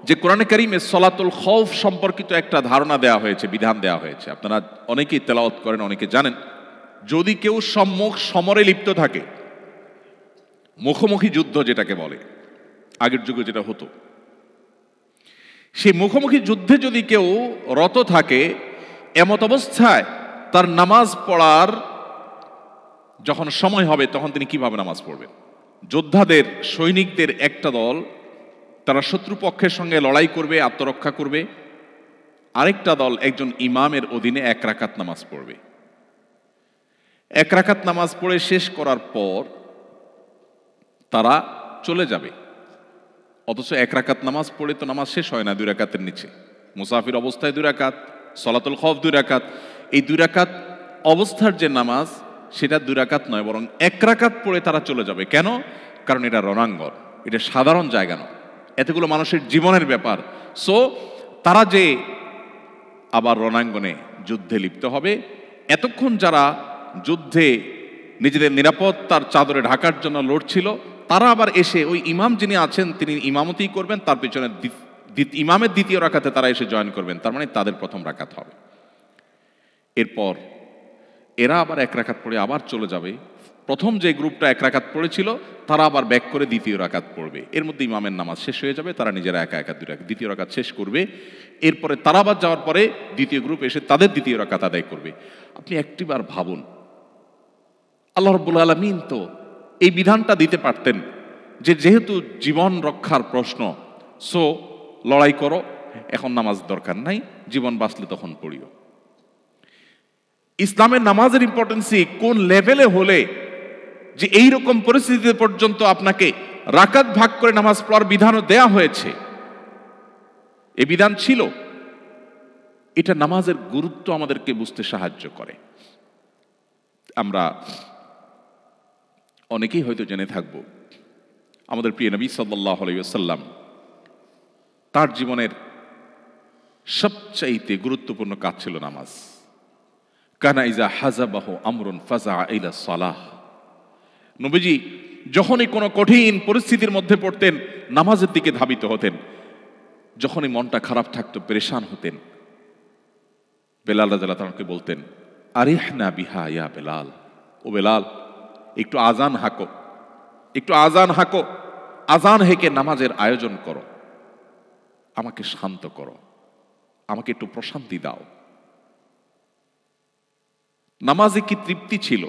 যে কোরআনে কারীমে সলাতুল খৌফ সম্পর্কিত একটা ধারণা দেওয়া হয়েছে, বিধান দেওয়া হয়েছে। আপনারা অনেকেই তেলাওয়াত করেন, অনেকে জানেন। যদি কেউ সম্মুখ সমরে লিপ্ত থাকে, মুখোমুখি যুদ্ধ যেটাকে বলে, আগের যুগে যেটা হতো, সেই মুখোমুখি যুদ্ধে যদি কেউ রত থাকে, এমত অবস্থায় তার নামাজ পড়ার যখন সময় হবে তখন তিনি কিভাবে নামাজ পড়বেন? যোদ্ধাদের, সৈনিকদের একটা দল তারা শত্রুপক্ষের সঙ্গে লড়াই করবে, আত্মরক্ষা করবে। আরেকটা দল একজন ইমামের অধীনে 1 রাকাত নামাজ পড়বে। 1 রাকাত নামাজ পড়ে শেষ করার পর তারা চলে যাবে। অথচ 1 রাকাত নামাজ পড়ে তো নামাজ শেষ হয় না 2 রাকাতের নিচে। মুসাফির অবস্থায় 2 রাকাত, সলাতুল খৌফ 2 রাকাত। এই 2 রাকাত অবস্থার যে নামাজ, সেটা 2 রাকাত নয়, বরং 1 রাকাত পড়ে তারা চলে যাবে। কেন? কারণ এটা রণাঙ্গন, এটা সাধারণ জায়গা নয়, এতগুলো মানুষের জীবনের ব্যাপার। সো তারা যে আবার রণাঙ্গনে যুদ্ধে লিপ্ত হবে, এতক্ষণ যারা যুদ্ধে নিজেদের নিরাপত্তার চাদরে ঢাকার জন্য লড়ছিল, তারা আবার এসে ওই ইমাম যিনি আছেন তিনি ইমামতি করবেন, তার পিছনে ইমামের 2য় রাকাতে তারা এসে জয়েন করবেন। তার মানে তাদের 1ম রাকাত হবে। এরপর এরা আবার 1 রাকাত পড়ে আবার চলে যাবে। প্রথম যে গ্রুপটা 1 রাকাত পড়েছিল তারা আবার ব্যাক করে 2য় রাকাত পড়বে। এর মধ্যে ইমামের নামাজ শেষ হয়ে যাবে, তারা নিজেরা একা একা 2য় রাকাত শেষ করবে। এরপরে তারা আবার যাওয়ার পরে 2য় গ্রুপ এসে তাদের 2য় রাকাত আদায় করবে। আপনি একটিবার ভাবুন, আল্লাহ রাব্বুল আলামিন তো এই বিধানটা দিতে পারতেন যে যেহেতু জীবন রক্ষার প্রশ্ন, সো লড়াই করো, এখন নামাজ দরকার নাই, জীবন বাঁচলে তখন পড়িও। ইসলামের নামাজের ইম্পর্টেন্সি কোন লেভেলে হলে যে এইরকম পরিস্থিতিতে পর্যন্ত আপনাকে রাকাত ভাগ করে নামাজ পড়ার বিধানও দেয়া হয়েছে, এই বিধান ছিল। এটা নামাজের গুরুত্ব আমাদেরকে বুঝতে সাহায্য করে। আমরা অনেকেই হয়তো জেনে থাকব, আমাদের প্রিয় নবী সাল্লাল্লাহু আলাইহি ওয়াসাল্লাম তার জীবনের সবচাইতে গুরুত্বপূর্ণ কাজ ছিল নামাজ। কানা ইজা হাজাবাহু আমরুন ফাজা ইলা সালাহ। নবীজি যখনই কোনো কঠিন পরিস্থিতির মধ্যে পড়তেন, নামাজের দিকে ধাবিত হতেন। যখনই মনটা খারাপ থাকতো, পেরেশান হতেন, বেলাল রাদিয়াল্লাহু তাআলাকে বলতেন, আরিহনা বিহা ইয়া বেলাল, ও বেলাল একটু আজান হাঁকো, একটু আজান হাঁকো, আজান হেঁকে নামাজের আয়োজন করো, আমাকে শান্ত করো, আমাকে একটু প্রশান্তি দাও। নামাজে কি তৃপ্তি ছিল!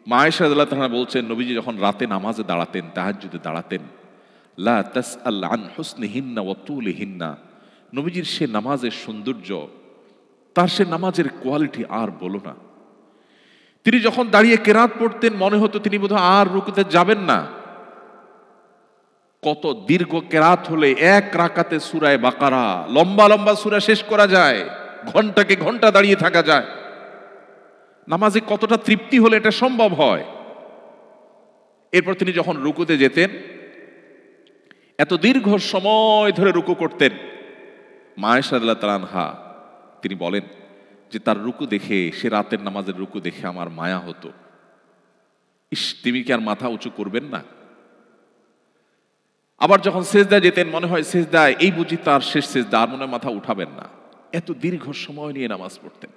মা আয়েশা রাদিয়াল্লাহু তাআলা বলছেন, নবীজি যখন রাতে নামাজে দাঁড়াতেন, তাহাজ্জুদে দাঁড়াতেন, লা তাসআল আন হুসনিহিন্না ওয়া তুলিহিন্না, নবীজির সে নামাজের সৌন্দর্য, তার সে নামাজের কোয়ালিটি আর বলো না। তিনি যখন দাঁড়িয়ে কেরাত পড়তেন, মনে হতো তিনি বোধহয় আর রুকুতে যাবেন না। কত দীর্ঘ কেরাত হলে 1 রাকাতে সূরা বাকারা, লম্বা লম্বা সূরা শেষ করা যায়, ঘন্টাকে ঘন্টা দাঁড়িয়ে থাকা যায়। নামাজে কতটা তৃপ্তি হলে এটা সম্ভব হয়! এরপর তিনি যখন রুকুতে যেতেন, এত দীর্ঘ সময় ধরে রুকু করতেন। মা আয়েশা রাদিয়াল্লাহু তাআলা আনহা তিনি বলেন যে তার রুকু দেখে, সে রাতের নামাজের রুকু দেখে আমার মায়া হতো। ইস, তিনি কি আর মাথা উঁচু করবেন না? আবার যখন সেজদায় যেতেন, মনে হয় সেজদায় এই বুঝি তার শেষ সেজদা, আর মনে হয় মাথা উঠাবেন না। এত দীর্ঘ সময় নিয়ে নামাজ পড়তেন,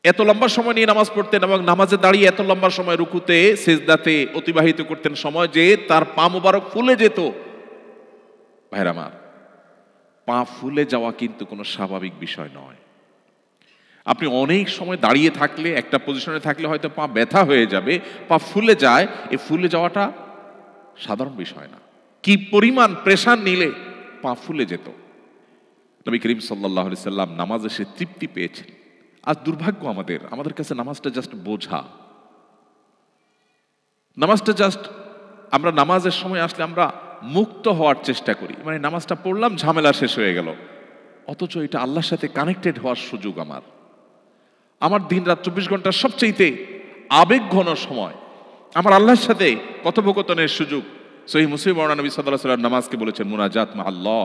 এত লম্বা সময় নিয়ে নামাজ পড়তেন, এবং নামাজে দাঁড়িয়ে এত লম্বা সময় রুকুতে সেজদাতে অতিবাহিত করতেন সময় যে তার পা মুবারক ফুলে যেত। ভাইরা আমার, পা ফুলে যাওয়া কিন্তু কোনো স্বাভাবিক বিষয় নয়। আপনি অনেক সময় দাঁড়িয়ে থাকলে, একটা পজিশনে থাকলে হয়তো পা ব্যথা হয়ে যাবে, পা ফুলে যায়। এই ফুলে যাওয়াটা সাধারণ বিষয় না। কি পরিমাণ প্রেশার নিলে পা ফুলে যেত। নবী করিম সাল্লাল্লাহু আলাইহি সাল্লাম নামাজে সে তৃপ্তি পেয়েছেন। আজ দুর্ভাগ্য আমাদের কাছে নামাজটা জাস্ট বোঝা। নামাজটা জাস্ট, আমরা নামাজের সময় আসলে আমরা মুক্ত হওয়ার চেষ্টা করি, মানে নামাজটা পড়লাম, ঝামেলা শেষ হয়ে গেল। অথচ এটা আল্লাহর সাথে কানেক্টেড হওয়ার সুযোগ। আমার দিন রাত 24 ঘন্টার সবচেয়ে আবেগ ঘন সময়, আমার আল্লাহর সাথে কথোপকথনের সুযোগ। সহিহ মুসলিম বর্ণনা, নবী সাল্লাল্লাহু আলাইহি ওয়াসাল্লাম নামাজকে বলেছেন মুনাজাত মা আল্লাহ,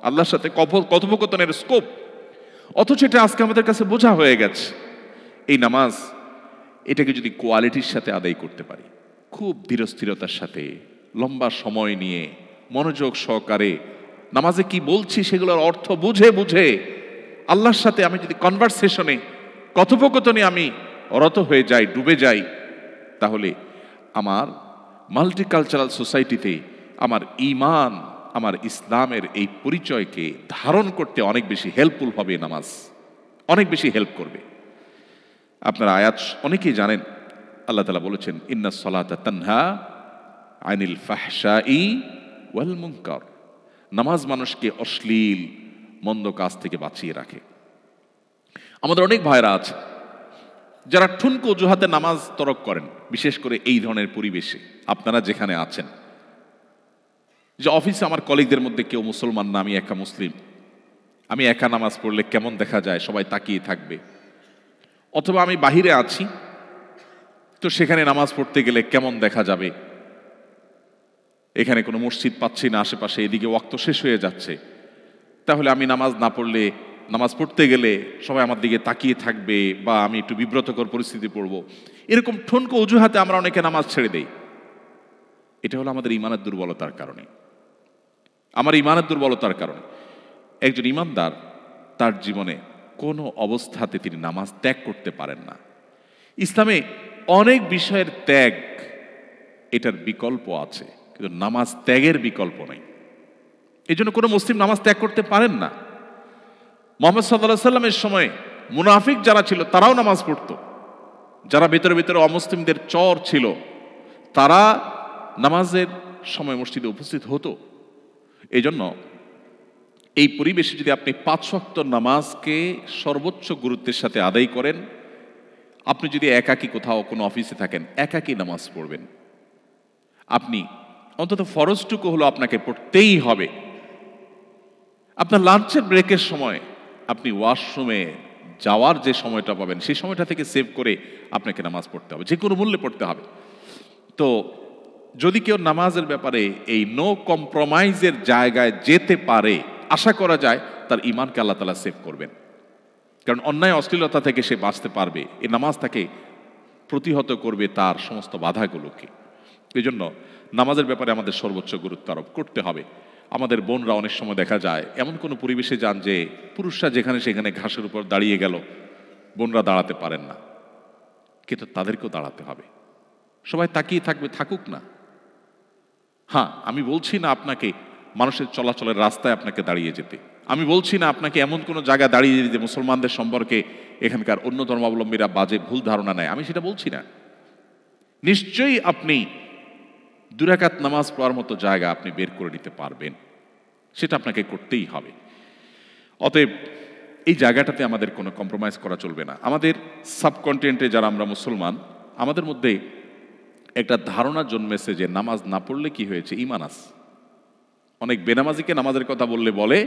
আল্লাহর সাথে কথোপকথনের স্কোপ। অথচ এটা আজকে আমাদের কাছে বোঝা হয়ে গেছে। এই নামাজ, এটাকে যদি কোয়ালিটির সাথে আদায় করতে পারি, খুব ধীরস্থিরতার সাথে, লম্বা সময় নিয়ে, মনোযোগ সহকারে নামাজে কি বলছি সেগুলোর অর্থ বুঝে বুঝে আল্লাহর সাথে আমি যদি কনভারসেশনে, কথোপকথনে আমি রত হয়ে যাই, ডুবে যাই, তাহলে আমার মাল্টিকালচারাল সোসাইটিতে আমার ঈমান, আমার ইসলামের এই পরিচয়কে ধারণ করতে অনেক বেশি হেল্পফুল হবে। নামাজ অনেক বেশি হেল্প করবে। আপনারা আয়াত অনেকেই জানেন, আল্লাহ তাআলা বলেছেন ইন্নাস সালাতা তানহা আনিল ফাহশাই ওয়াল মুনকার। নামাজ মানুষকে অশ্লীল মন্দ কাজ থেকে বাঁচিয়ে রাখে। আমাদের অনেক ভাইরা আছে যারা ঠুনকো অজুহাতে নামাজ তরক করেন, বিশেষ করে এই ধরনের পরিবেশে আপনারা যেখানে আছেন। যে অফিসে আমার কলিগদের মধ্যে কেউ মুসলমান না, আমি একা মুসলিম, আমি একা নামাজ পড়লে কেমন দেখা যায়, সবাই তাকিয়ে থাকবে। অথবা আমি বাহিরে আছি, তো সেখানে নামাজ পড়তে গেলে কেমন দেখা যাবে, এখানে কোনো মসজিদ পাচ্ছি না আশেপাশে, এদিকে ওয়াক্ত শেষ হয়ে যাচ্ছে, তাহলে আমি নামাজ না পড়লে, নামাজ পড়তে গেলে সবাই আমার দিকে তাকিয়ে থাকবে, বা আমি একটু বিব্রতকর পরিস্থিতি পড়ব। এরকম ঠুনকো অজুহাতে আমরা অনেকে নামাজ ছেড়ে দেই। এটা হলো আমাদের ইমানের দুর্বলতার কারণে। আমার ইমানের দুর্বলতার কারণে একজন ইমানদার তার জীবনে কোনো অবস্থাতে তিনি নামাজ ত্যাগ করতে পারেন না। ইসলামে অনেক বিষয়ের ত্যাগ, এটার বিকল্প আছে, কিন্তু নামাজ ত্যাগের বিকল্প নেই। এই জন্য কোনো মুসলিম নামাজ ত্যাগ করতে পারেন না। মুহাম্মদ সাল্লাল্লাহু আলাইহি সাল্লামের সময় মুনাফিক যারা ছিল তারাও নামাজ পড়তো। যারা ভিতরে ভিতরে অমুসলিমদের চর ছিল, তারা নামাজের সময় মসজিদে উপস্থিত হতো। এই জন্য এই পরিবেশে যদি আপনি 5 ওয়াক্ত নামাজকে সর্বোচ্চ গুরুত্বের সাথে আদায় করেন, আপনি যদি একাকী কোথাও কোনো অফিসে থাকেন, একাকী নামাজ পড়বেন। আপনি অন্তত ফরজটুকু হলো আপনাকে পড়তেই হবে। আপনার লাঞ্চের ব্রেকের সময় আপনি ওয়াশরুমে যাওয়ার যে সময়টা পাবেন, সেই সময়টা থেকে সেভ করে আপনাকে নামাজ পড়তে হবে, যে কোনো মূল্যে পড়তে হবে। তো যদি কেউ নামাজের ব্যাপারে এই নো কম্প্রোমাইজের জায়গায় যেতে পারে, আশা করা যায় তার ঈমানকে আল্লাহ তাআলা সেভ করবেন। কারণ অন্যায় অশ্লীলতা থেকে সে বাঁচতে পারবে। এই নামাজ তাকে প্রতিহত করবে তার সমস্ত বাধাগুলোকে। এই জন্য নামাজের ব্যাপারে আমাদের সর্বোচ্চ গুরুত্ব আরোপ করতে হবে। আমাদের বোনরা অনেক সময় দেখা যায় এমন কোনো পরিবেশে যান যে পুরুষরা যেখানে সেখানে ঘাসের উপর দাঁড়িয়ে গেল, বোনরা দাঁড়াতে পারেন না, কিন্তু তাদেরকেও দাঁড়াতে হবে। সবাই তাকিয়ে থাকবে, থাকুক না। হ্যাঁ, আমি বলছি না আপনাকে মানুষের চলাচলের রাস্তায় আপনাকে দাঁড়িয়ে যেতে, আমি বলছি না আপনাকে এমন কোনো জায়গায় দাঁড়িয়ে যেতে মুসলমানদের সম্পর্কে এখানকার অন্য ধর্মাবলম্বীরা বাজে ভুল ধারণা নেয়, আমি সেটা বলছি না। নিশ্চয়ই আপনি 2 রাকাত নামাজ পড়ার মতো জায়গা আপনি বের করে নিতে পারবেন, সেটা আপনাকে করতেই হবে। অতএব এই জায়গাটাতে আমাদের কোনো কম্প্রোমাইজ করা চলবে না। আমাদের সাবকন্টিনেন্টে যারা আমরা মুসলমান, আমাদের মধ্যে একটা ধারণা জন্মেছে যে নামাজ না পড়লে কি হয়েছে, ঈমান আছে। অনেক বেনামাজিকে নামাজের কথা বললে বলে,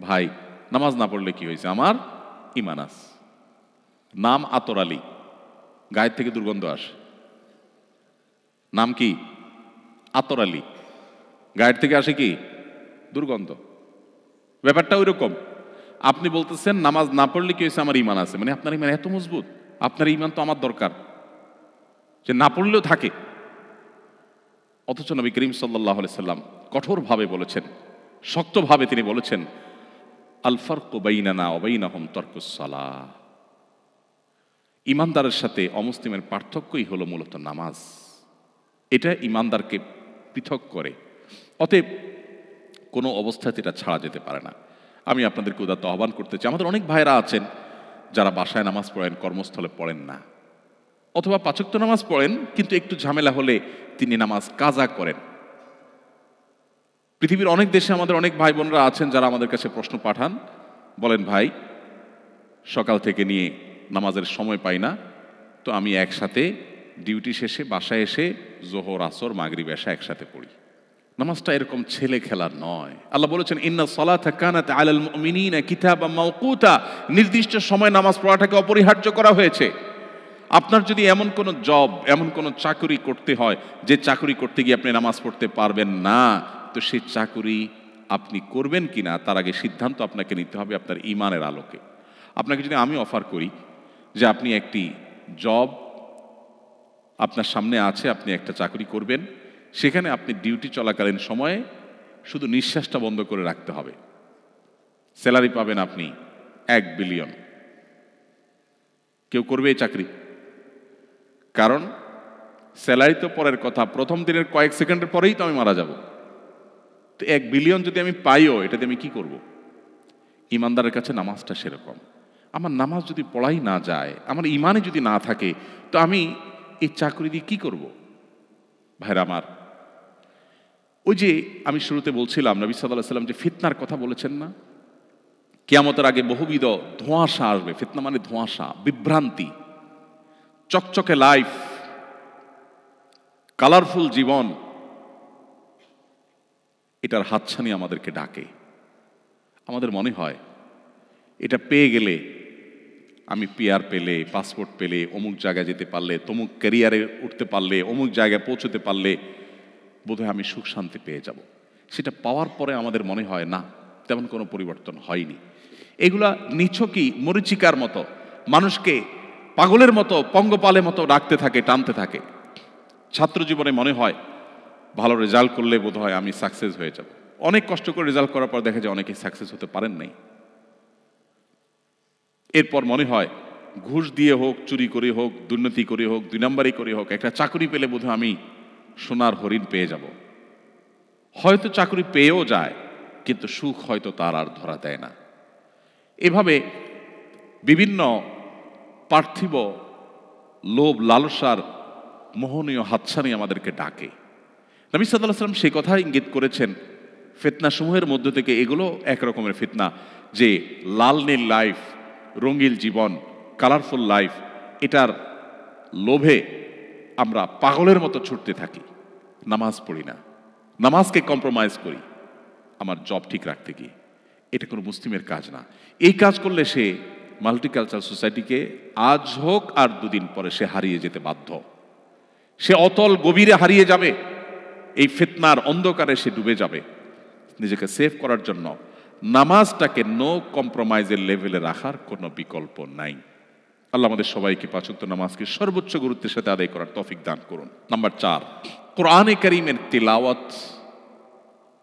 ভাই নামাজ না পড়লে কি হয়েছে, আমার ঈমান আছে। নাম আতর আলী, গায়ের থেকে দুর্গন্ধ আসে। নাম কি? আতর আলী, গায়ের থেকে আসে কি? দুর্গন্ধ। ব্যাপারটা ওই রকম। আপনি বলতেছেন নামাজ না পড়লে কি হয়েছে, আমার ঈমান আছে, মানে আপনার ঈমান এত মজবুত। আপনার ঈমান তো আমার দরকার, যে না পড়লেও থাকে। অথচ নবী করিম সাল্লাল্লাহু আলাইহি সাল্লাম কঠোরভাবে বলেছেন, শক্তভাবে তিনি বলেছেন, আল ফারকু বাইনানা ওয়া বাইনাহুম তারকুস সালাহ। ইমানদারের সাথে অমুসলিমের পার্থক্যই হলো মূলত নামাজ। এটা ইমানদারকে পৃথক করে। অতএব কোনো অবস্থাতে এটা ছাড়া যেতে পারে না। আমি আপনাদেরকে উদাত্ত আহ্বান করতে চাই, আমাদের অনেক ভাইরা আছেন যারা বাসায় নামাজ পড়েন, কর্মস্থলে পড়েন না, অথবা পাঁচ ওয়াক্ত নামাজ পড়েন কিন্তু একটু ঝামেলা হলে তিনি নামাজ কাজা করেন। পৃথিবীর অনেক দেশে আমাদের অনেক ভাই বোনরা আছেন যারা আমাদের কাছে প্রশ্ন পাঠান, বলেন ভাই সকাল থেকে নিয়ে নামাজের সময় পাই না, তো আমি একসাথে ডিউটি শেষে বাসায় এসে জোহর আসর মাগরিব এশা একসাথে পড়ি। নামাজটা এরকম ছেলে খেলার নয়। আল্লাহ বলেছেন ইন্না সালাতা কানাত আলাল মুমিনিনা কিতাবাম মাওকুতা, নির্দিষ্ট সময় নামাজ পড়াটাকে অপরিহার্য করা হয়েছে। আপনার যদি এমন কোনো জব, এমন কোনো চাকরি করতে হয় যে চাকরি করতে গিয়ে আপনি নামাজ পড়তে পারবেন না, তো সেই চাকরি আপনি করবেন কিনা তার আগে সিদ্ধান্ত আপনাকে নিতে হবে আপনার ঈমানের আলোকে। আপনাকে যদি আমি অফার করি যে আপনি একটি জব আপনার সামনে আছে, আপনি একটা চাকরি করবেন, সেখানে আপনি ডিউটি চলাকালীন সময়ে শুধু নিঃশ্বাসটা বন্ধ করে রাখতে হবে, স্যালারি পাবেন আপনি 1 বিলিয়ন, কেউ করবে এই চাকরি? কারণ স্যালারি তো পরের কথা, প্রথম দিনের কয়েক সেকেন্ডের পরেই তো আমি মারা যাব। তো 1 বিলিয়ন যদি আমি পাইও, এটাতে আমি কি করব? ইমানদারের কাছে নামাজটা সেরকম। আমার নামাজ যদি পড়াই না যায়, আমার ইমানে যদি না থাকে, তো আমি এই চাকরি দিয়ে কি করব? ভাইরা আমার, ওই যে আমি শুরুতে বলছিলাম নবী সাল্লাল্লাহু আলাইহি ওয়াসাল্লাম যে ফিতনার কথা বলেছেন না, কিয়ামতের আগে বহুবিধ ধোঁয়াশা আসবে। ফিতনা মানে ধোঁয়াশা, বিভ্রান্তি, চকচকে লাইফ, কালারফুল জীবন, এটার হাতছানি আমাদেরকে ডাকে। আমাদের মনে হয় এটা পেয়ে গেলে, আমি পিআর পেলে, পাসপোর্ট পেলে, অমুক জায়গায় যেতে পারলে, তমুক ক্যারিয়ারে উঠতে পারলে, অমুক জায়গায় পৌঁছতে পারলে বোধহয় আমি সুখ শান্তি পেয়ে যাব। সেটা পাওয়ার পরে আমাদের মনে হয় না, তেমন কোনো পরিবর্তন হয়নি। এগুলা নিছকই মরিচিকার মতো মানুষকে পাগলের মতো, পঙ্গপালের মতো রাখতে থাকে, টানতে থাকে। ছাত্র জীবনে মনে হয় ভালো রেজাল্ট করলে বোধহয় আমি সাকসেস হয়ে যাব। অনেক কষ্ট করে রেজাল্ট করার পর দেখা যায় অনেকেই সাকসেস হতে পারেন নাই। এরপর মনে হয় ঘুষ দিয়ে হোক, চুরি করে হোক, দুর্নীতি করে হোক, 2 নম্বরই করে হোক, একটা চাকরি পেলে বোধহয় আমি সোনার হরিণ পেয়ে যাব। হয়তো চাকরি পেয়েও যায়, কিন্তু সুখ হয়তো তার আর ধরা দেয় না। এভাবে বিভিন্ন পার্থিব লোভ লালসার মোহনীয় হাতছানি আমাদেরকে ডাকে। নবী সাল্লাল্লাহু আলাইহি ওয়াসাল্লাম সেই কথা ইঙ্গিত করেছেন, ফিতনা সমূহের মধ্য থেকে এগুলো এক রকমের ফিতনা, যে লাল নীল লাইফ, রঙিন জীবন, কালারফুল লাইফ, এটার লোভে আমরা পাগলের মতো ছুটতে থাকি, নামাজ পড়ি না, নামাজকে কম্প্রোমাইজ করি আমার জব ঠিক রাখতে গিয়ে। এটা কোনো মুসলিমের কাজ না। এই কাজ করলে সে মাল্টিকালচারাল সোসাইটিকে আজ হোক আর 2 দিন পরে সে হারিয়ে যেতে বাধ্য। সে অতল গভীরে হারিয়ে যাবে, এই ফিতনার অন্ধকারে সে ডুবে যাবে। নিজেকে সেভ করার জন্য নামাজটাকে নো কম্প্রোমাইজের লেভেলে রাখার কোনো বিকল্প নাই। আল্লাহ আমাদের সবাইকে 5 ওয়াক্ত নামাজকে সর্বোচ্চ গুরুত্বের সাথে আদায় করার তৌফিক দান করুন। নাম্বার 4, কোরআনে কারীমের তিলাওয়াত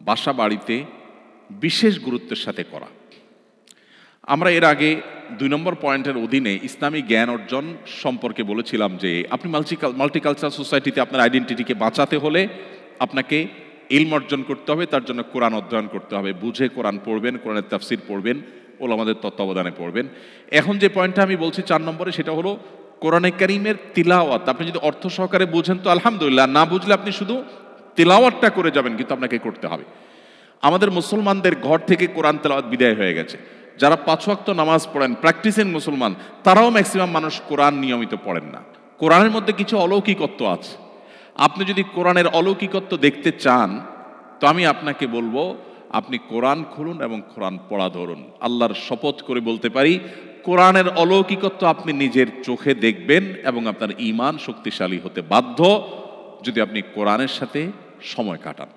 বাসা বাড়িতে বিশেষ গুরুত্বের সাথে করা। আমরা এর আগে 2 নম্বর পয়েন্টের অধীনে ইসলামী জ্ঞান অর্জন সম্পর্কে বলেছিলাম যে আপনি মাল্টিকালচারাল সোসাইটিতে আপনার আইডেন্টিটিকে বাঁচাতে হলে আপনাকে ইলম অর্জন করতে হবে, তার জন্য কোরআন অধ্যয়ন করতে হবে, বুঝে কোরআন পড়বেন, কোরআনের তাফসির পড়বেন, ওলামাদের তত্ত্বাবধানে পড়বেন। এখন যে পয়েন্টটা আমি বলছি 4 নম্বরে, সেটা হলো কোরআনে কারীমের তিলাওয়াত। আপনি যদি অর্থ সহকারে বুঝেন তো আলহামদুলিল্লাহ, না বুঝলে আপনি শুধু তিলাওয়াতটা করে যাবেন, কিন্তু আপনাকে করতে হবে। আমাদের মুসলমানদের ঘর থেকে কোরআন তেলাওয়াত বিদায় হয়ে গেছে। যারা 5 ওয়াক্ত নামাজ পড়েন, প্র্যাকটিসিং মুসলমান, তারাও ম্যাক্সিমাম মানুষ কোরআন নিয়মিত পড়েন না। কোরআনের মধ্যে কিছু অলৌকিকত্ব আছে। আপনি যদি কোরআনের অলৌকিকত্ব দেখতে চান, তো আমি আপনাকে বলবো আপনি কোরআন খুলুন এবং কোরআন পড়া ধরুন। আল্লাহর শপথ করে বলতে পারি, কোরআনের অলৌকিকত্ব আপনি নিজের চোখে দেখবেন এবং আপনার ঈমান শক্তিশালী হতে বাধ্য যদি আপনি কোরআনের সাথে সময় কাটান।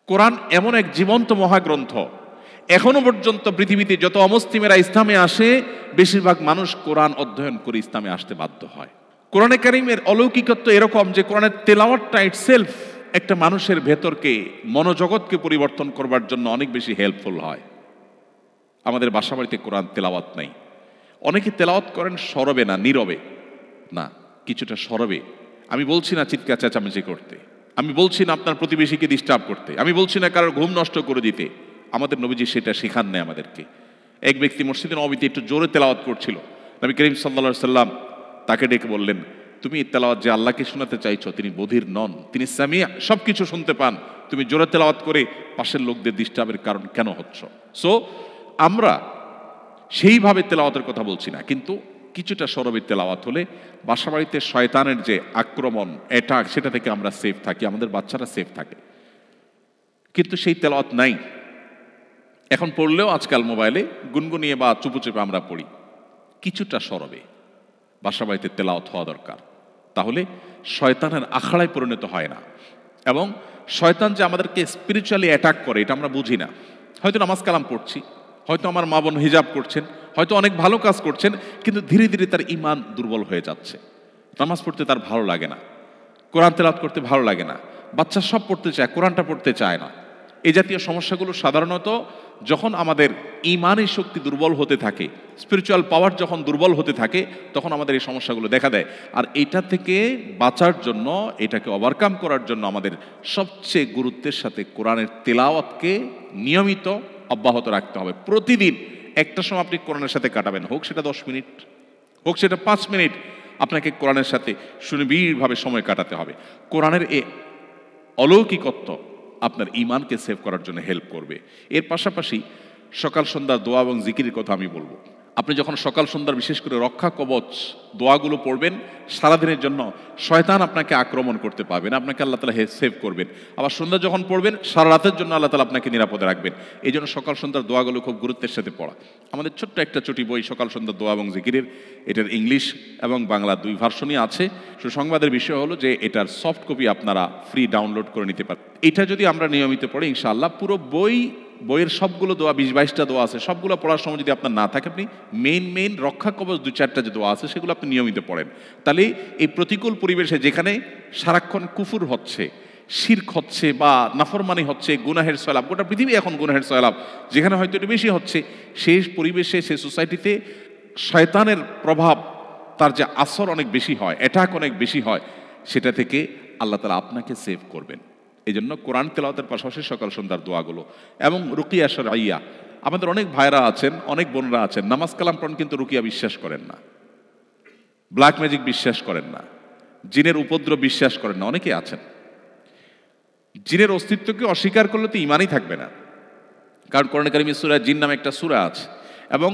কোরআন এমন এক জীবন্ত মহাগ্রন্থ, এখনো পর্যন্ত পৃথিবীতে যত অমুসলিমেরা ইসলামে আসে, বেশিরভাগ মানুষ কোরআন অধ্যয়ন করে ইসলামে আসতে বাধ্য হয়। কোরআনে কারীমের অলৌকিকত্ব এরকম যে কোরআনের তেলাওয়াতটা ইটসেলফ একটা মানুষের ভেতরকে, মনোজগৎকে পরিবর্তন করবার জন্য অনেক বেশি হেল্পফুল হয়। আমাদের বাসা বাড়িতে কোরআন তেলাওয়াত নাই। অনেকে তেলাওয়াত করেন সরবে না, নীরবে না, কিছুটা সরবে। আমি বলছি না চিৎকার চেঁচামেচি করতে, আমি বলছি না আপনার প্রতিবেশীকে ডিস্টার্ব করতে, আমি বলছি না কারোর ঘুম নষ্ট করে দিতে। আমাদের নবীজি সেটা শেখান নেই আমাদেরকে। এক ব্যক্তি মসজিদে নববীতে একটু জোরে তেলাওয়াত করছিল, নবী করিম সাল্লাল্লাহু আলাইহি সাল্লাম তাকে ডেকে বললেন, তুমি এই তেলাওয়াত যে আল্লাহকে শোনাতে চাইছো, তিনি বধির নন, তিনি সামিয়া, সবকিছু শুনতে পান, তুমি জোরে তেলাওয়াত করে পাশের লোকদের ডিস্টার্বের কারণ কেন হচ্ছ? সো আমরা সেইভাবে তেলাওয়াতের কথা বলছি না, কিন্তু কিছুটা সরবে তেলাওয়াত হলে বাসাবাড়িতে শয়তানের যে আক্রমণ, অ্যাটাক, সেটা থেকে আমরা সেফ থাকি, আমাদের বাচ্চারা সেফ থাকে। কিন্তু সেই তেলাওয়াত নাই। এখন পড়লেও আজকাল মোবাইলে গুনগুনিয়ে বা চুপে আমরা পড়ি। কিছুটা সরবে বাসাবাড়িতে তেলাওয়াত হওয়া দরকার, তাহলে শয়তানের আখড়ায় পরিণত হয় না। এবং শয়তান যে আমাদেরকে স্পিরিচুয়ালি অ্যাটাক করে এটা আমরা বুঝি না। হয়তো নামাজ কালাম পড়ছি, হয়তো আমার মা বোন হিজাব করছেন, হয়তো অনেক ভালো কাজ করছেন, কিন্তু ধীরে ধীরে তার ঈমান দুর্বল হয়ে যাচ্ছে। নামাজ পড়তে তার ভালো লাগে না, কোরআন তেলাওয়াত করতে ভালো লাগে না, বাচ্চা সব পড়তে চায়, কোরআনটা পড়তে চায় না। এই জাতীয় সমস্যাগুলো সাধারণত যখন আমাদের ঈমানি শক্তি দুর্বল হতে থাকে, স্পিরিচুয়াল পাওয়ার যখন দুর্বল হতে থাকে, তখন আমাদের এই সমস্যাগুলো দেখা দেয়। আর এটা থেকে বাঁচার জন্য, এটাকে ওভারকাম করার জন্য আমাদের সবচেয়ে গুরুত্বের সাথে কোরআনের তেলাওয়াতকে নিয়মিত অব্যাহত রাখতে হবে। প্রতিদিন একটা সময় আপনি কোরআনের সাথে কাটাবেন, হোক সেটা 10 মিনিট, হোক সেটা 5 মিনিট, আপনাকে কোরআনের সাথে সুনিবিড়ভাবে সময় কাটাতে হবে। কোরআনের এই অলৌকিকত্ব আপনার ঈমানকে সেভ করার জন্য হেল্প করবে। এর পাশাপাশি সকাল সন্ধ্যার দোয়া এবং জিকিরের কথা আমি বলবো। আপনি যখন সকাল সন্ধ্যার বিশেষ করে রক্ষা কবচ দোয়াগুলো পড়বেন, সারাদিনের জন্য শয়তান আপনাকে আক্রমণ করতে পারবে না, আপনাকে আল্লাহ তাআলা সেভ করবেন। আবার সন্ধ্যা যখন পড়বেন, সারা রাতের জন্য আল্লাহ তাআলা আপনাকে নিরাপদে রাখবেন। এই জন্য সকাল সন্ধ্যার দোয়াগুলো খুব গুরুত্বের সাথে পড়া। আমাদের ছোট্ট একটা চটি বই সকাল সন্ধ্যার দোয়া এবং জিকিরের, এটার ইংলিশ এবং বাংলা 2 ভার্সনই আছে। সুসংবাদের বিষয় হলো যে এটার সফট কপি আপনারা ফ্রি ডাউনলোড করে নিতে পারেন। এটা যদি আমরা নিয়মিত পড়ি, ইনশাআল্লাহ পুরো বইয়ের সবগুলো দোয়া, 20-22টা দোয়া আছে, সবগুলো পড়ার সময় যদি আপনার না থাকে, আপনি মেইন রক্ষা কবচ 2-4টা যে দোয়া আছে সেগুলো আপনি নিয়মিত পড়েন, তাহলে এই প্রতিকূল পরিবেশে যেখানে সারাক্ষণ কুফুর হচ্ছে, শিরক হচ্ছে বা নাফরমানি হচ্ছে, গুনাহের সয়লাব, গোটা পৃথিবী এখন গুনাহের সয়লাব, যেখানে হয়তো একটু বেশি হচ্ছে, সেই পরিবেশে, সেই সোসাইটিতে শয়তানের প্রভাব, তার যে আসর অনেক বেশি হয়, অ্যাটাক অনেক বেশি হয়, সেটা থেকে আল্লাহ তাআলা আপনাকে সেভ করবেন। এই জন্য কোরআন তেলাওয়াতের পাশাপাশি সকাল সন্ধ্যার দোয়াগুলো এবং রুকিয়া শরঈয়া। আমাদের অনেক ভাইরা আছেন, অনেক বোনরা আছেন, নামাজ কালাম পড়েন কিন্তু রুকিয়া বিশ্বাস করেন না, ব্ল্যাক ম্যাজিক বিশ্বাস করেন না, জিনের উপদ্রব বিশ্বাস করেন না। অনেকে আছেন, জিনের অস্তিত্বকে অস্বীকার করলে তো ঈমানই থাকবে না। কারণ কোরআনে কারিমে সূরা জিন নামে একটা সূরা আছে, এবং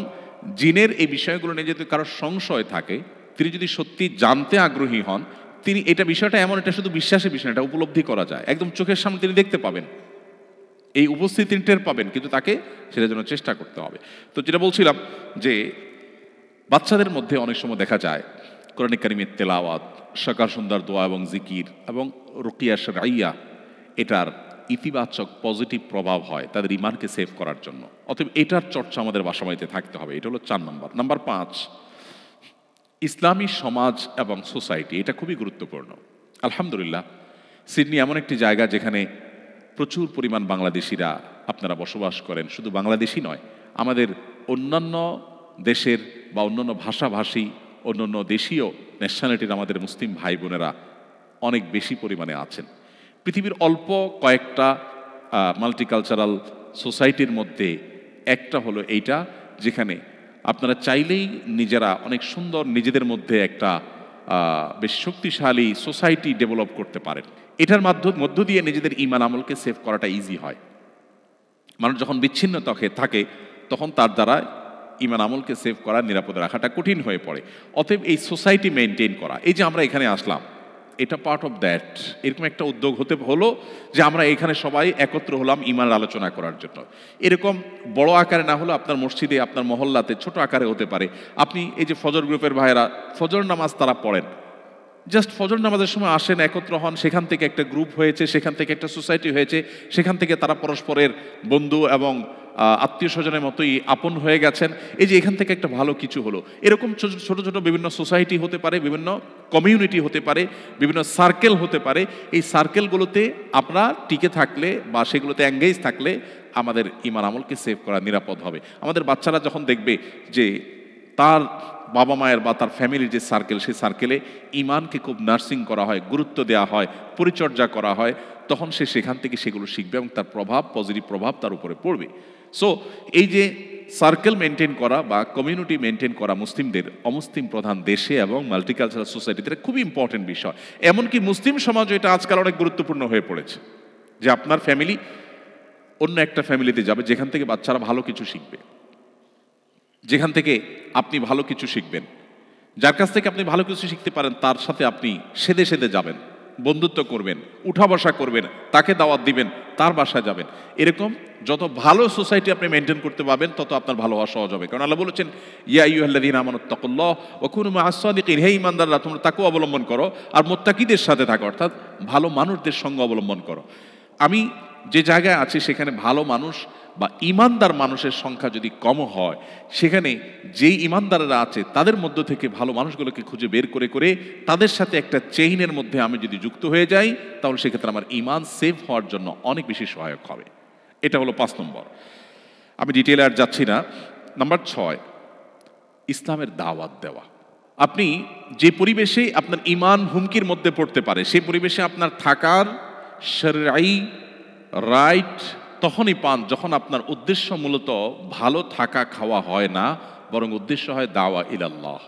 জিনের এই বিষয়গুলো নিয়ে যদি কারো সংশয় থাকে, তিনি যদি সত্যি জানতে আগ্রহী হন, তিনি এটা বিষয়টা এমন, এটা শুধু বিশ্বাসের বিষয়, এটা উপলব্ধি করা যায়, একদম চোখের সামনে তিনি দেখতে পাবেন, এই উপস্থিতি তিনি টের পাবেন, কিন্তু তাকে সেটার জন্য চেষ্টা করতে হবে। তো যেটা বলছিলাম যে বাচ্চাদের মধ্যে অনেক সময় দেখা যায় কোরআন কারিমের তেলাওয়াত, সকাল সন্ধ্যার দোয়া এবং জিকির এবং রুকিয়া শরঈয়া, এটার ইতিবাচক পজিটিভ প্রভাব হয় তাদের ঈমানকে সেভ করার জন্য। অতএব এটার চর্চা আমাদের বাসাবাড়িতে থাকতে হবে। এটা হলো 4 নম্বর। নাম্বার 5, ইসলামী সমাজ এবং সোসাইটি, এটা খুবই গুরুত্বপূর্ণ। আলহামদুলিল্লাহ, সিডনি এমন একটি জায়গা যেখানে প্রচুর পরিমাণ বাংলাদেশিরা আপনারা বসবাস করেন। শুধু বাংলাদেশি নয়, আমাদের অন্যান্য দেশের বা অন্যান্য ভাষাভাষী, অন্যান্য দেশীয় ন্যাশনালিটির আমাদের মুসলিম ভাই বোনেরা অনেক বেশি পরিমাণে আছেন। পৃথিবীর অল্প কয়েকটা মাল্টিকালচারাল সোসাইটির মধ্যে একটা হলো এইটা, যেখানে আপনারা চাইলেই নিজেরা অনেক সুন্দর, নিজেদের মধ্যে একটা বেশ শক্তিশালী সোসাইটি ডেভেলপ করতে পারেন। এটার মধ্য দিয়ে নিজেদের ঈমান আমলকে সেভ করাটা ইজি হয়। মানুষ যখন বিচ্ছিন্ন থাকে, তখন তার দ্বারা ঈমান আমলকে সেভ করা, নিরাপদে রাখাটা কঠিন হয়ে পড়ে। অতএব এই সোসাইটি মেনটেন করা, এই যে আমরা এখানে আসলাম, এটা পার্ট অফ দ্যাট। এরকম একটা উদ্যোগ হতে হলো যে আমরা এখানে সবাই একত্র হলাম ঈমানের আলোচনা করার জন্য। এরকম বড় আকারে না হলো, আপনার মসজিদে, আপনার মহল্লাতে ছোট আকারে হতে পারে। আপনি এই যে ফজর গ্রুপের ভাইয়েরা ফজর নামাজ তারা পড়েন, জাস্ট ফজর নামাজের সময় আসেন, একত্র হন, সেখান থেকে একটা গ্রুপ হয়েছে, সেখান থেকে একটা সোসাইটি হয়েছে, সেখান থেকে তারা পরস্পরের বন্ধু এবং আত্মীয় স্বজনের মতোই আপন হয়ে গেছেন। এই যে এখান থেকে একটা ভালো কিছু হলো। এরকম ছোট ছোট বিভিন্ন সোসাইটি হতে পারে, বিভিন্ন কমিউনিটি হতে পারে, বিভিন্ন সার্কেল হতে পারে। এই সার্কেলগুলোতে আপনারা টিকে থাকলে বা সেগুলোতে এঙ্গেজ থাকলে আমাদের ঈমান আমলকে সেভ করা নিরাপদ হবে। আমাদের বাচ্চারা যখন দেখবে যে তার বাবা মায়ের বা তার ফ্যামিলির যে সার্কেল, সেই সার্কেলে ঈমানকে খুব নার্সিং করা হয়, গুরুত্ব দেওয়া হয়, পরিচর্যা করা হয়, তখন সে সেখান থেকে সেগুলো শিখবে এবং তার প্রভাব, পজিটিভ প্রভাব তার উপরে পড়বে। সো এই যে সার্কেল মেনটেন করা বা কমিউনিটি মেনটেন করা মুসলিমদের অমুসলিম প্রধান দেশে এবং মাল্টিকালচারাল সোসাইটিতে খুবই ইম্পর্টেন্ট বিষয়। এমনকি মুসলিম সমাজ এটা আজকাল অনেক গুরুত্বপূর্ণ হয়ে পড়েছে যে আপনার ফ্যামিলি অন্য একটা ফ্যামিলিতে যাবে যেখান থেকে বাচ্চারা ভালো কিছু শিখবে, যেখান থেকে আপনি ভালো কিছু শিখবেন, যার কাছ থেকে আপনি ভালো কিছু শিখতে পারেন তার সাথে আপনি সেদে সেদে যাবেন, বন্ধুত্ব করবেন, উঠা বসা করবেন, তাকে দাওয়াত দিবেন, তার বাসায় যাবেন। এরকম যত ভালো সোসাইটি আপনি মেনটেন করতে পারবেন তত আপনার ভালো হওয়া সহজ হবে। কারণ আল্লাহ বলেছেন ইয়া আইয়ুহাল্লাযীনা আমানুত্তাকুল্লাহ ওয়া কুনু মা'আস সাদিকিন, হে ঈমানদাররা তোমরা তাকওয়া অবলম্বন করো আর মুত্তাকিদের সাথে থাকো, অর্থাৎ ভালো মানুষদের সঙ্গ অবলম্বন করো। আমি যে জায়গায় আছি সেখানে ভালো মানুষ বা ঈমানদার মানুষের সংখ্যা যদি কম হয়, সেখানে যেই ঈমানদাররা আছে তাদের মধ্য থেকে ভালো মানুষগুলোকে খুঁজে বের করে করে তাদের সাথে একটা চেইনের মধ্যে আমি যদি যুক্ত হয়ে যাই, তাহলে সেক্ষেত্রে আমার ঈমান সেভ হওয়ার জন্য অনেক বেশি সহায়ক হবে। এটা হলো 5 নম্বর। আমি ডিটেইলে আর যাচ্ছি না। নাম্বার 6, ইসলামের দাওয়াত দেওয়া। আপনি যে পরিবেশে আপনার ঈমান হুমকির মধ্যে পড়তে পারে, সেই পরিবেশে আপনার থাকার শরঈ রাইট তখনই পান যখন আপনার উদ্দেশ্য মূলত ভালো থাকা খাওয়া হয় না, বরং উদ্দেশ্য হয় দাওয়া ইলাল্লাহ,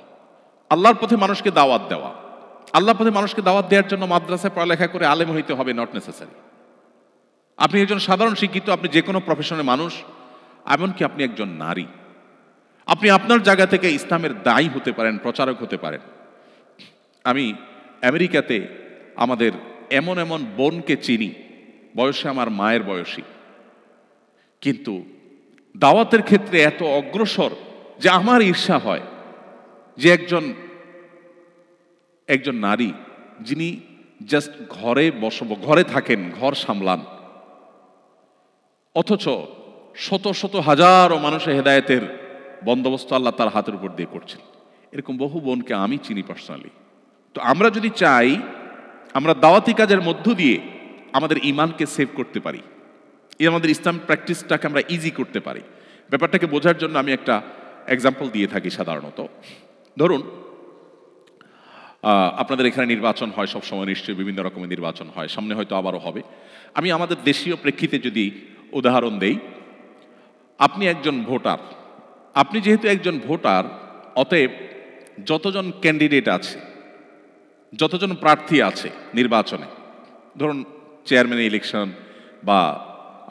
আল্লাহর পথে মানুষকে দাওয়াত দেওয়া। আল্লাহর পথে মানুষকে দাওয়াত দেওয়ার জন্য মাদ্রাসায় পড়ালেখা করে আলেম হইতে হবে, নট নেসেসারি। আপনি একজন সাধারণ শিক্ষিত, আপনি যে কোনো প্রফেশনের মানুষ, এমনকি আপনি একজন নারী, আপনি আপনার জায়গা থেকে ইসলামের দায়ী হতে পারেন, প্রচারক হতে পারেন। আমি আমেরিকাতে আমাদের এমন এমন বোনকে চিনি, বয়সে আমার মায়ের বয়সী, কিন্তু দাওয়াতের ক্ষেত্রে এত অগ্রসর যে আমার ঈর্ষা হয় যে একজন নারী যিনি জাস্ট ঘরে থাকেন, ঘর সামলান, অথচ শত শত হাজারো মানুষের হেদায়েতের বন্দোবস্ত আল্লাহ তার হাতের উপর দিয়ে করছেন। এরকম বহু বোনকে আমি চিনি পার্সোনালি। তো আমরা যদি চাই আমরা দাওয়াতি কাজের মধ্য দিয়ে আমাদের ঈমানকে সেভ করতে পারি, আমাদের ইসলাম প্র্যাকটিসটাকে আমরা ইজি করতে পারি, ব্যাপারটাকে বোঝার জন্য আমি একটা এক্সাম্পল দিয়ে থাকি। সাধারণত ধরুন আপনাদের এখানে নির্বাচন হয় সবসময়, নিশ্চয়ই বিভিন্ন রকমের নির্বাচন হয়, সামনে হয়তো আবারও হবে। আমি আমাদের দেশীয় প্রেক্ষিতে যদি উদাহরণ দেই, আপনি একজন ভোটার, আপনি যেহেতু একজন ভোটার, অতএব যতজন ক্যান্ডিডেট আছে, যতজন প্রার্থী আছে নির্বাচনে, ধরুন চেয়ারম্যান ইলেকশন বা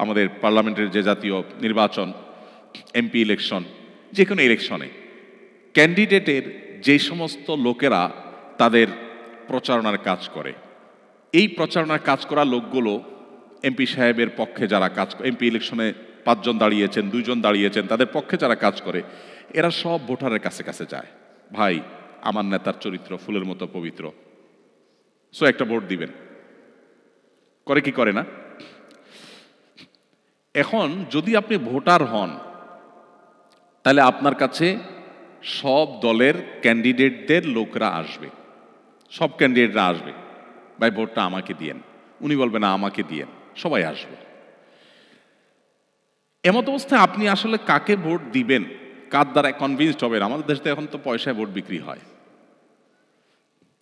আমাদের পার্লামেন্টের যে জাতীয় নির্বাচন, এমপি ইলেকশন, যে কোনো ইলেকশনে ক্যান্ডিডেটের যে সমস্ত লোকেরা তাদের প্রচারণার কাজ করে, এই প্রচারণার কাজ করা লোকগুলো এমপি সাহেবের পক্ষে যারা কাজ, এমপি ইলেকশনে 5 জন দাঁড়িয়েছেন, 2 জন দাঁড়িয়েছেন, তাদের পক্ষে যারা কাজ করে, এরা সব ভোটারের কাছে কাছে যায়, ভাই আমার নেতার চরিত্র ফুলের মতো পবিত্র, সো একটা ভোট দিবেন। করে কি করে না? এখন যদি আপনি ভোটার হন, তাহলে আপনার কাছে সব দলের ক্যান্ডিডেটদের লোকরা আসবে, সব ক্যান্ডিডেটরা আসবে, ভাই ভোটটা আমাকে দিয়েন, উনি বলবেন না আমাকে দিয়েন, সবাই আসবে। এমত অবস্থায় আপনি আসলে কাকে ভোট দিবেন, কার দ্বারা কনভিন্সড হবেন? আমাদের দেশে এখন তো পয়সায় ভোট বিক্রি হয়,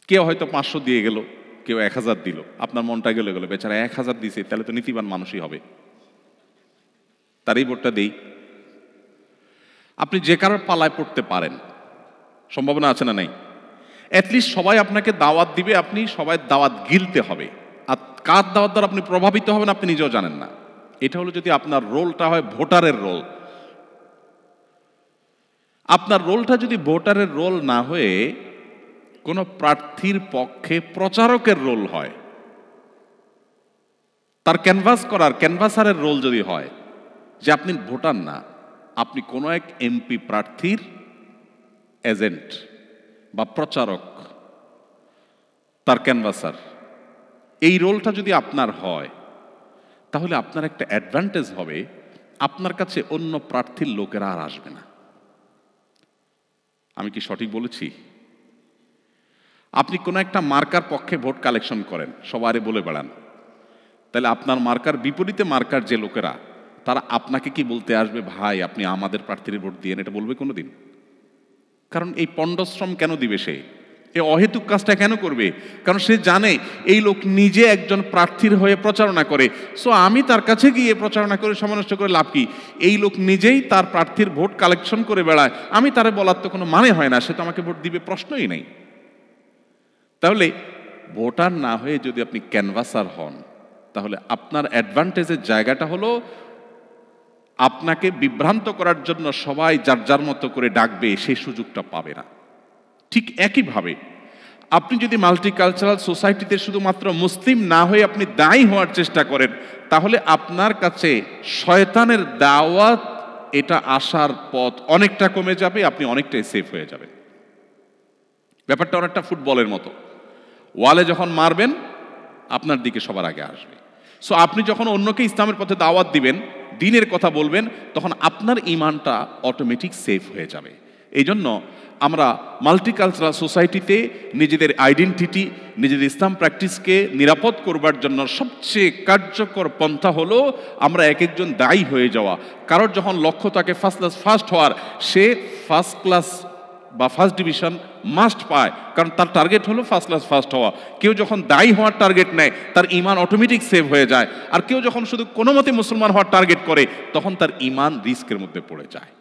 কেউ হয়তো 500 দিয়ে গেল, কেউ 1000 দিল, আপনার মনটা গেলে বেচারা 1000 দিছে, তাহলে তো নীতিবান মানুষই হবে, তারই ভোটটা দেই। আপনি যে কারোর পালায় পড়তে পারেন, সম্ভাবনা আছে না নাই? অ্যাটলিস্ট সবাই আপনাকে দাওয়াত দিবে, আপনি সবাই দাওয়াত গিলতে হবে, আর কার দাওয়াত দ্বারা আপনি প্রভাবিত হবেন আপনি নিজেও জানেন না। এটা হলো যদি আপনার রোলটা হয় ভোটারের রোল। আপনার রোলটা যদি ভোটারের রোল না হয়ে কোনো প্রার্থীর পক্ষে প্রচারকের রোল হয়, তার ক্যানভাস করার ক্যানভাসারের রোল যদি হয়, যে আপনি ভোটার না, আপনি কোনো এক এমপি প্রার্থীর এজেন্ট বা প্রচারক, তার ক্যানভাসার, এই রোলটা যদি আপনার হয়, তাহলে আপনার একটা অ্যাডভান্টেজ হবে, আপনার কাছে অন্য প্রার্থীর লোকেরা আর আসবে না। আমি কি সঠিক বলেছি? আপনি কোনো একটা মার্কার পক্ষে ভোট কালেকশন করেন, সবারে বলে বেড়ান, তাহলে আপনার মার্কার বিপরীতে মার্কার যে লোকেরা, তারা আপনাকে কি বলতে আসবে, ভাই আপনি আমাদের প্রার্থীর ভোট দিয়েন, এটা বলবে কোনোদিন? কারণ এই পণ্ডশ্রম কেন দিবে সে? এই অহেতুক কাজটা কেন করবে? কারণ সে জানে এই লোক নিজে একজন প্রার্থীর হয়ে প্রচারণা করে, সো আমি তার কাছে গিয়ে প্রচারণা করে সময় নষ্ট করে লাভ কি? এই লোক নিজেই তার প্রার্থীর ভোট কালেকশন করে বেড়ায়, আমি তারে বলার তো কোনো মানে হয় না, সে তো আমাকে ভোট দিবে, প্রশ্নই নেই। তাহলে ভোটার না হয়ে যদি আপনি ক্যানভাসার হন, তাহলে আপনার অ্যাডভান্টেজের জায়গাটা হলো আপনাকে বিভ্রান্ত করার জন্য সবাই যার যার মতো করে ডাকবে, সেই সুযোগটা পাবে না। ঠিক একইভাবে আপনি যদি মাল্টিকালচারাল সোসাইটিতে শুধুমাত্র মুসলিম না হয়ে আপনি দায়ী হওয়ার চেষ্টা করেন, তাহলে আপনার কাছে শয়তানের দাওয়াত এটা আসার পথ অনেকটা কমে যাবে, আপনি অনেকটাই সেফ হয়ে যাবেন। ব্যাপারটা অনেকটা ফুটবলের মতো, ওয়ালে যখন মারবেন আপনার দিকে সবার আগে আসবে। সো আপনি যখন অন্যকে ইসলামের পথে দাওয়াত দিবেন, দ্বীনের কথা বলবেন, তখন আপনার ঈমানটা অটোমেটিক সেফ হয়ে যাবে। এই জন্য আমরা মাল্টিকালচারাল সোসাইটিতে নিজেদের আইডেন্টিটি, নিজেদের ইসলাম প্র্যাকটিসকে নিরাপদ করবার জন্য সবচেয়ে কার্যকর পন্থা হলো আমরা এক একজন দায়ী হয়ে যাওয়া। কারোর যখন লক্ষ্য থাকে ফার্স্ট ক্লাস ফার্স্ট হওয়ার, সে ফার্স্ট ক্লাস বা ফার্স্ট ডিভিশন মাস্ট পায়, কারণ তার টার্গেট হলো ফার্স্ট ক্লাস ফার্স্ট হওয়া। কেউ যখন দায়ী হওয়ার টার্গেট নেয়, তার ঈমান অটোমেটিক সেভ হয়ে যায়। আর কেউ যখন শুধু কোনো মতে মুসলমান হওয়ার টার্গেট করে, তখন তার ঈমান রিস্কের মধ্যে পড়ে যায়।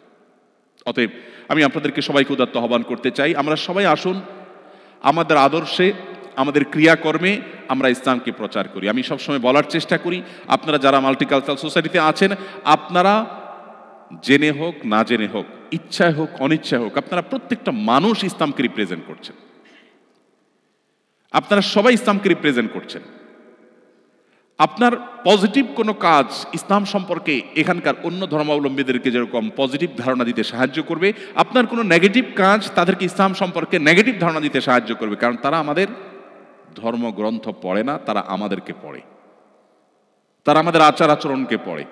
অতএব আমি আপনাদেরকে সবাইকে উদাত্ত আহ্বান করতে চাই, আমরা সবাই আসুন আমাদের আদর্শে, আমাদের ক্রিয়াকর্মে আমরা ইসলামকে প্রচার করি। আমি সবসময় বলার চেষ্টা করি, আপনারা যারা মাল্টিকালচারাল সোসাইটিতে আছেন, আপনারা জেনে হোক না জেনে হোক, ইচ্ছায় হোক অনিচ্ছায় হোক, আপনারা প্রত্যেকটা মানুষ ইসলামকে রিপ্রেজেন্ট করছেন। আপনারা সবাই ইসলামকে রিপ্রেজেন্ট করছেন। আপনার পজিটিভ কোনো কাজ ইসলাম সম্পর্কে এখানকার অন্য ধর্মাবলম্বীদেরকে যেরকম পজিটিভ ধারণা দিতে সাহায্য করবে, আপনার কোনো নেগেটিভ কাজ তাদেরকে ইসলাম সম্পর্কে নেগেটিভ ধারণা দিতে সাহায্য করবে। কারণ তারা আমাদের ধর্মগ্রন্থ পড়ে না, তারা আমাদেরকে পড়ে, তারা আমাদের আচার আচরণকে পড়ে।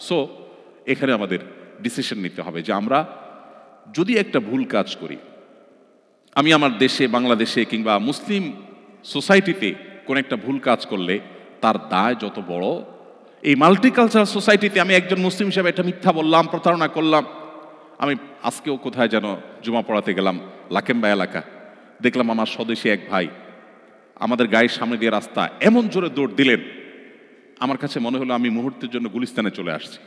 সো এখানে আমাদের ডিসিশন নিতে হবে যে আমরা যদি একটা ভুল কাজ করি, আমি আমার দেশে, বাংলাদেশে কিংবা মুসলিম সোসাইটিতে কোন একটা ভুল কাজ করলে তার দায় যত বড়। এই মাল্টিকালচারাল সোসাইটিতে আমি একজন মুসলিম হিসেবে এটা মিথ্যা বললাম, প্রতারণা করলাম। আমি আজকেও কোথায় যেন জুমা পড়াতে গেলাম, লাকেম্বা এলাকা, দেখলাম আমার স্বদেশী এক ভাই আমাদের গায়ের সামনে দিয়ে রাস্তা এমন জোরে দৌড় দিলেন, আমার কাছে মনে হলো আমি মুহূর্তের জন্য গুলিস্তানে চলে আসছি।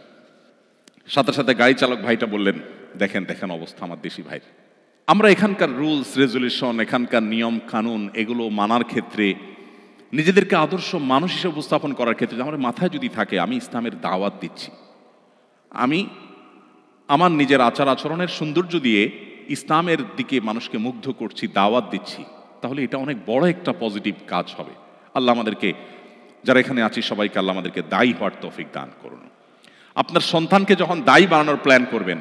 সাথে সাথে গাড়ি চালক ভাইটা বললেন, দেখেন দেখেন অবস্থা আমার দেশি ভাই। আমরা এখানকার রুলস রেজুলেশন, এখানকার নিয়ম কানুন, এগুলো মানার ক্ষেত্রে, নিজেদেরকে আদর্শ মানুষ হিসেবে উপস্থাপন করার ক্ষেত্রে আমার মাথায় যদি থাকে আমি ইসলামের দাওয়াত দিচ্ছি, আমি আমার নিজের আচার আচরণের সৌন্দর্য দিয়ে ইসলামের দিকে মানুষকে মুগ্ধ করছি, দাওয়াত দিচ্ছি, তাহলে এটা অনেক বড় একটা পজিটিভ কাজ হবে। আল্লাহ আমাদেরকে, যারা এখানে আছি সবাইকে আল্লাহ আমাদেরকে দায়ী হওয়ার তৌফিক দান করুন। আপনার সন্তানকে যখন দায়ী বানানোর প্ল্যান করবেন,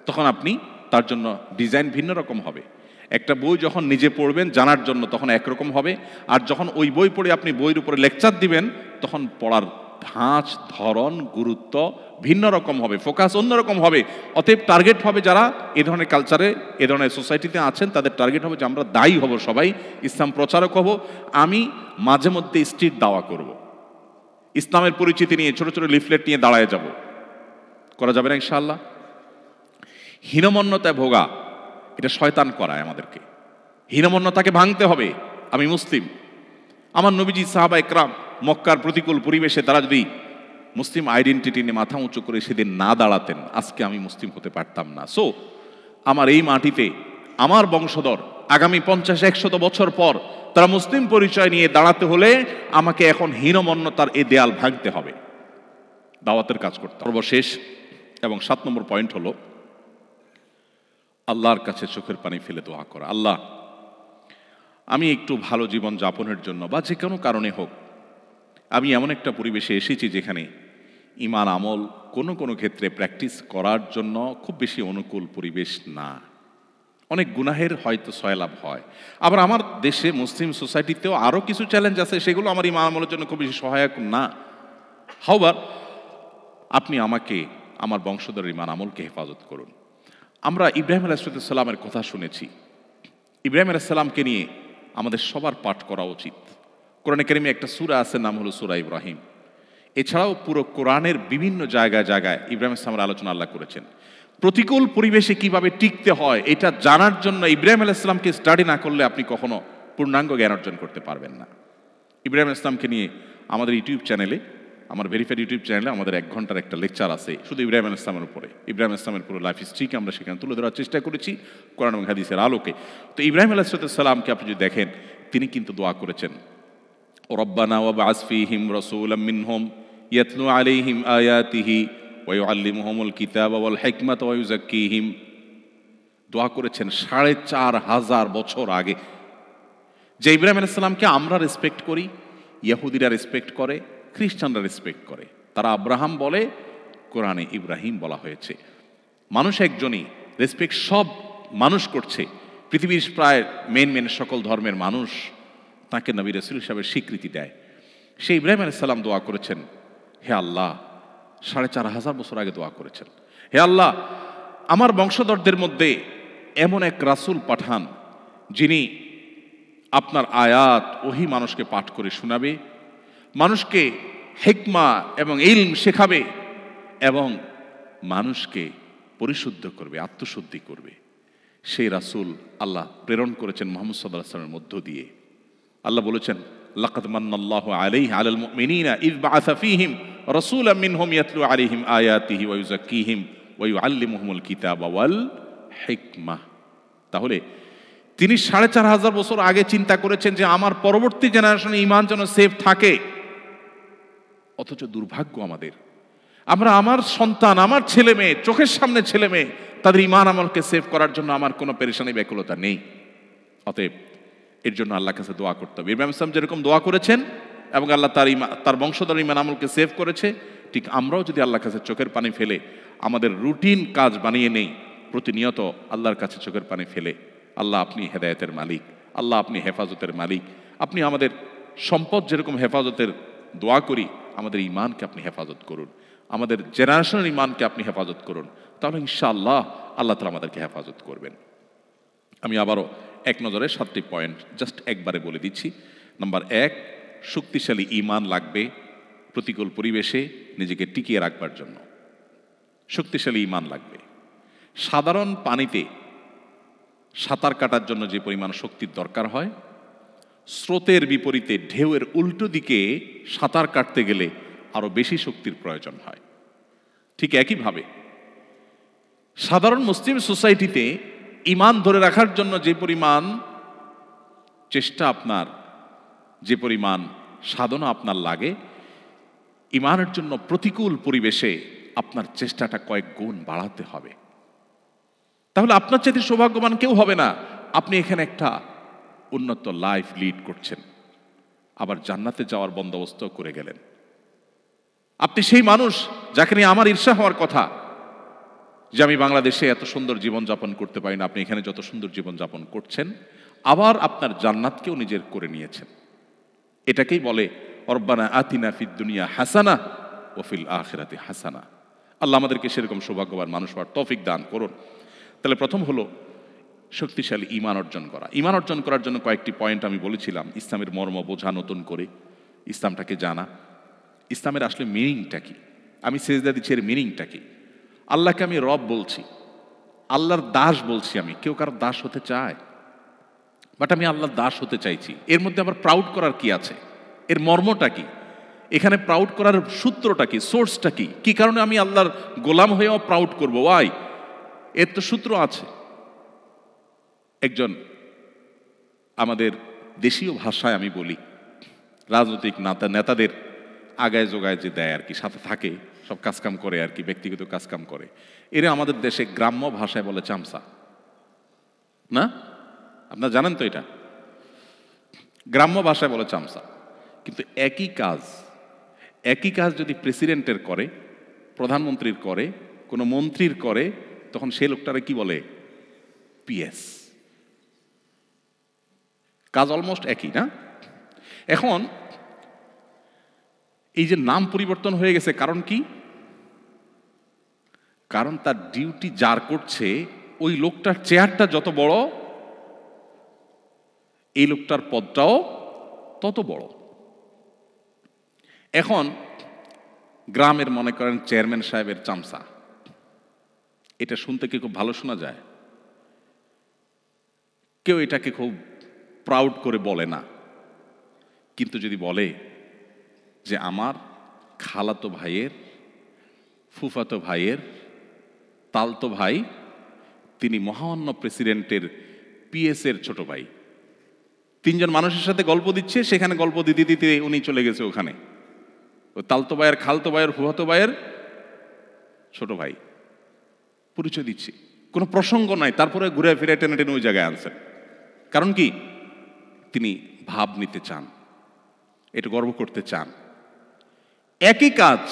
তখন আপনি তার জন্য ডিজাইন ভিন্ন রকম হবে। একটা বই যখন নিজে পড়বেন জানার জন্য, তখন একরকম হবে। আর যখন ওই বই পড়ে আপনি বইয়ের উপরে লেকচার দিবেন, তখন পড়ার ধাঁচ, ধরন, গুরুত্ব ভিন্ন রকম হবে, ফোকাস অন্যরকম হবে। অতএব টার্গেট হবে যারা এ ধরনের কালচারে, এ ধরনের সোসাইটিতে আছেন, তাদের টার্গেট হবে যে আমরা দায়ী হব, সবাই ইসলাম প্রচারক হব। আমি মাঝে মধ্যে স্ট্রিট দাওয়া করব, ইসলামের পরিচিতি নিয়ে ছোট ছোট লিফলেট নিয়ে দাঁড়ায় যাব। করা যাবে না ইনশাআল্লাহ? হীনমন্যতায় ভোগা, এটা শয়তান করায় আমাদেরকে। হীনমন্যতাকে ভাঙতে হবে। আমি মুসলিম, আমার নবীজি সাহাবা একরাম মক্কার প্রতিকূল পরিবেশে তারা যদি মুসলিম আইডেন্টিটি নিয়ে মাথা উঁচু করে সেদিন না দাঁড়াতেন, আজকে আমি মুসলিম হতে পারতাম না। সো আমার এই মাটিতে আমার বংশধর আগামী 50-100 বছর পর তারা মুসলিম পরিচয় নিয়ে দাঁড়াতে হলে আমাকে এখন হীনমন্যতার এই দেয়াল ভাঙতে হবে, দাওয়াতের কাজ করতে হবে। সর্বশেষ এবং 7 নম্বর পয়েন্ট হলো আল্লাহর কাছে চোখের পানি ফেলে দোয়া করা। আল্লাহ, আমি একটু ভালো জীবন যাপনের জন্য বা যে কোনো কারণে হোক আমি এমন একটা পরিবেশে এসেছি যেখানে ঈমান আমল কোনো কোনো ক্ষেত্রে প্র্যাকটিস করার জন্য খুব বেশি অনুকূল পরিবেশ না। অনেক গুনাহের হয়তো সয়লাভ হয়। আবার আমার দেশে মুসলিম সোসাইটিতেও আরও কিছু চ্যালেঞ্জ আছে, সেগুলো আমার ঈমান আমলের জন্য খুব বেশি সহায়ক না। হাওবার আপনি আমাকে, আমার বংশধরের ঈমান আমলকে হেফাজত করুন। আমরা ইব্রাহিম আলাইহিস সালামের কথা শুনেছি। ইব্রাহিম আলাইহিস সালামকে নিয়ে আমাদের সবার পাঠ করা উচিত। কোরআনে কারিমে একটা সূরা আছে, নাম হলো সূরা ইব্রাহিম। এছাড়াও পুরো কোরআনের বিভিন্ন জায়গায় জায়গায় ইব্রাহিম ইসলামের আলোচনা আল্লাহ করেছেন। প্রতিকূল পরিবেশে কিভাবে টিকতে হয় এটা জানার জন্য ইব্রাহিম আলাইহিস সালামকে স্টাডি না করলে আপনি কখনো পূর্ণাঙ্গ জ্ঞান অর্জন করতে পারবেন না। ইব্রাহিম ইসলামকে নিয়ে আমাদের ইউটিউব চ্যানেলে, আমার ভেরিফাইড ইউটিউব চ্যানেলে আমাদের 1 ঘন্টার একটা লেকচার আছে শুধু ইব্রাহিম আলাইহিস সালামের উপরে। ইব্রাহিম ইসলামের পুরো লাইফ হিস্ট্রিকে আমরা সেখানে তুলে ধরার চেষ্টা করেছি কোরআন এবং হাদিসের আলোকে। তো ইব্রাহিম আলাইহিস সালামকে আপনি যদি দেখেন, তিনি কিন্তু দোয়া করেছেন, রব্বানা ওয়াবআস ফীহিম রাসূলাম মিনহুম ইয়াতলু আলাইহিম আয়াতিহি ওয়া ইউআল্লিমুহুমুল কিতাবা ওয়াল হিকমাতা ওয়া ইউযাক্কিহিম। দোয়া করেছেন ৪৫০০ বছর আগে। যে ইব্রাহিম আলাইহিস সালামকে আমরা রেসপেক্ট করি, ইহুদিরা রেসপেক্ট করে, খ্রিস্টানরা রেসপেক্ট করে। তারা আব্রাহাম বলে, কোরআনে ইব্রাহিম বলা হয়েছে। মানুষ একজনই, রেসপেক্ট সব মানুষ করছে। পৃথিবীর প্রায় মেন সকল ধর্মের মানুষ তাকে নবী রাসূল হিসাবে স্বীকৃতি দেয়। সেই ইব্রাহিম আলাইহিস সালাম দোয়া করেছেন, হে আল্লাহ, ৪৫০০ বছর আগে দোয়া করেছেন, হে আল্লাহ, আমার বংশধরদের মধ্যে এমন এক রাসূল পাঠান যিনি আপনার আয়াত ওহী মানুষকে পাঠ করে শোনাবে, মানুষকে হিকমা এবং ইলম শেখাবে এবং মানুষকে পরিশুদ্ধ করবে, আত্মশুদ্ধি করবে। সেই রাসূল আল্লাহ প্রেরণ করেছেন মুহাম্মদ সাল্লাল্লাহু আলাইহি ওয়াসাল্লামের মধ্য দিয়ে। আল্লাহ বলেছেন, লাকাদ মান্নাল্লাহু আলাইহি আলাল মুমিনিনা ইয বাআসা ফীহিম রাসূলাম মিনহুম ইয়াতলু আলাইহিম আয়াতিহি ওয়া ইউযাক্কিহিম ওয়া ইউআল্লিমুহুমুল কিতাবা ওয়াল হিকমাহ। তাহলে তিনি ৪৫০০ বছর আগে চিন্তা করেছেন যে আমার পরবর্তী জেনারেশনে ঈমান যেন সেফ থাকে। অথচ দুর্ভাগ্য আমাদের, আমরা আমার সন্তান, আমার ছেলে মেয়ে, চোখের সামনে ছেলে মেয়ে, তাদের ঈমান আমলকে সেভ করার জন্য আমার কোনো পেরেশানি ব্যাকুলতা নেই। অতএব এর জন্য আল্লাহর কাছে দোয়া করতে হবে। ইব্রাহিম ইসলাম যেরকম দোয়া করেছেন এবং আল্লাহ তার বংশধর ঈমান আমলকে সেভ করেছে, ঠিক আমরাও যদি আল্লাহর কাছে চোখের পানি ফেলে আমাদের রুটিন কাজ বানিয়ে নেই, প্রতিনিয়ত আল্লাহর কাছে চোখের পানি ফেলে, আল্লাহ আপনি হেদায়েতের মালিক, আল্লাহ আপনি হেফাজতের মালিক, আপনি আমাদের সম্পদ যেরকম হেফাজতের দোয়া করি, আমাদের ঈমানকে আপনি হেফাজত করুন, আমাদের জেনারেশনের ঈমানকে আপনি হেফাজত করুন, তাহলে ইনশাআল্লাহ আল্লাহ তাআলা আমাদেরকে হেফাজত করবেন। আমি আবারও এক নজরে 7টি পয়েন্ট জাস্ট একবারে বলে দিচ্ছি। নাম্বার 1, শক্তিশালী ঈমান লাগবে প্রতিকূল পরিবেশে নিজেকে টিকিয়ে রাখবার জন্য। শক্তিশালী ঈমান লাগবে। সাধারণ পানিতে সাঁতার কাটার জন্য যে পরিমাণ শক্তির দরকার হয়, স্রোতের বিপরীতে ঢেউয়ের উল্টো দিকে সাঁতার কাটতে গেলে আরো বেশি শক্তির প্রয়োজন হয়। ঠিক একইভাবে সাধারণ মুসলিম সোসাইটিতে ঈমান ধরে রাখার জন্য যে পরিমাণ চেষ্টা আপনার, যে পরিমাণ সাধনা আপনার লাগে, ঈমানের জন্য প্রতিকূল পরিবেশে আপনার চেষ্টাটা কয়েক গুণ বাড়াতে হবে। তাহলে আপনার চাইতে সৌভাগ্যবান কেউ হবে না। আপনি এখানে একটা উন্নত লাইফ লিড করছেন, আবার জান্নাতে যাওয়ার বন্দোবস্ত করে গেলেন। আপনি সেই মানুষ যাকে নিয়ে আমার ঈর্ষা হওয়ার কথা যে আমি বাংলাদেশে এত সুন্দর জীবনযাপন করতে পারি না, আপনি এখানে যত সুন্দর জীবনযাপন করছেন, আবার আপনার জান্নাতকেও নিজের করে নিয়েছেন। এটাকেই বলে রব্বানা আতিনা ফিদ দুনিয়া হাসানা ওয়া ফিল আখিরাতি হাসানা। আল্লাহ আমাদেরকে সেরকম সৌভাগ্যবান মানুষ হওয়ার তৌফিক দান করুন। তাহলে প্রথম হলো শক্তিশালী ঈমান অর্জন করা। ঈমান অর্জন করার জন্য কয়েকটি পয়েন্ট আমি বলেছিলাম। ইসলামের মর্ম বোঝা, নতুন করে ইসলামটাকে জানা, ইসলামের আসলে মিনিংটা কি, আমি সেজদা দিচ্ছি এর মিনিংটা কি, আল্লাহকে আমি রব বলছি, আল্লাহর দাস বলছি। আমি কেউ কারো দাস হতে চায়, বাট আমি আল্লাহর দাস হতে চাইছি। এর মধ্যে আবার প্রাউড করার কি আছে, এর মর্মটা কি, এখানে প্রাউড করার সূত্রটা কি, সোর্সটা কি, কি কারণে আমি আল্লাহর গোলাম হয়েও প্রাউড করবো? ওয়াই? এর তো সূত্র আছে। একজন আমাদের দেশীয় ভাষায় আমি বলি, রাজনৈতিক নেতাদের আগায় যোগায় যে দেয় আর কি, সাথে থাকে, সব কাজকাম করে আর কি, ব্যক্তিগত কাজকাম করে, এরা আমাদের দেশে গ্রাম্য ভাষায় বলে চামচা। না, আপনারা জানেন তো এটা, গ্রাম্য ভাষায় বলে চামচা। কিন্তু একই কাজ যদি প্রেসিডেন্টের করে, প্রধানমন্ত্রীর করে, কোনো মন্ত্রীর করে, তখন সেই লোকটারে কি বলে? পিএস। কাজ অলমোস্ট একই, না? এখন এই যে নাম পরিবর্তন হয়ে গেছে, কারণ কি? কারণ তার ডিউটি যার করছে ওই লোকটার চেয়ারটা যত বড়, এই লোকটার পদটাও তত বড়। এখন গ্রামের মনে করেন চেয়ারম্যান সাহেবের চামচা। এটা শুনতে কি খুব ভালো শোনা যায়? কেউ এটাকে খুব প্রাউড করে বলে না। কিন্তু যদি বলে যে আমার খালাতো ভাইয়ের, ফুফাতো ভাইয়ের, তালতো ভাই, তিনি মহামান্য প্রেসিডেন্টের পিএস এর ছোট ভাই, তিনজন মানুষের সাথে গল্প দিচ্ছে, সেখানে গল্প দিতে দিতে উনি চলে গেছে ওখানে, ও তালতো ভাইয়ের, খালতো ভাইয়ের, ফুফাতো ভাইয়ের ছোট ভাই পরিচয় দিচ্ছে, কোনো প্রসঙ্গ নাই, তারপরে ঘুরে ফিরে টেনে টেনে ওই জায়গায় আনছেন। কারণ কি? তিনি ভাব নিতে চান, এটা গর্ব করতে চান। একই কাজ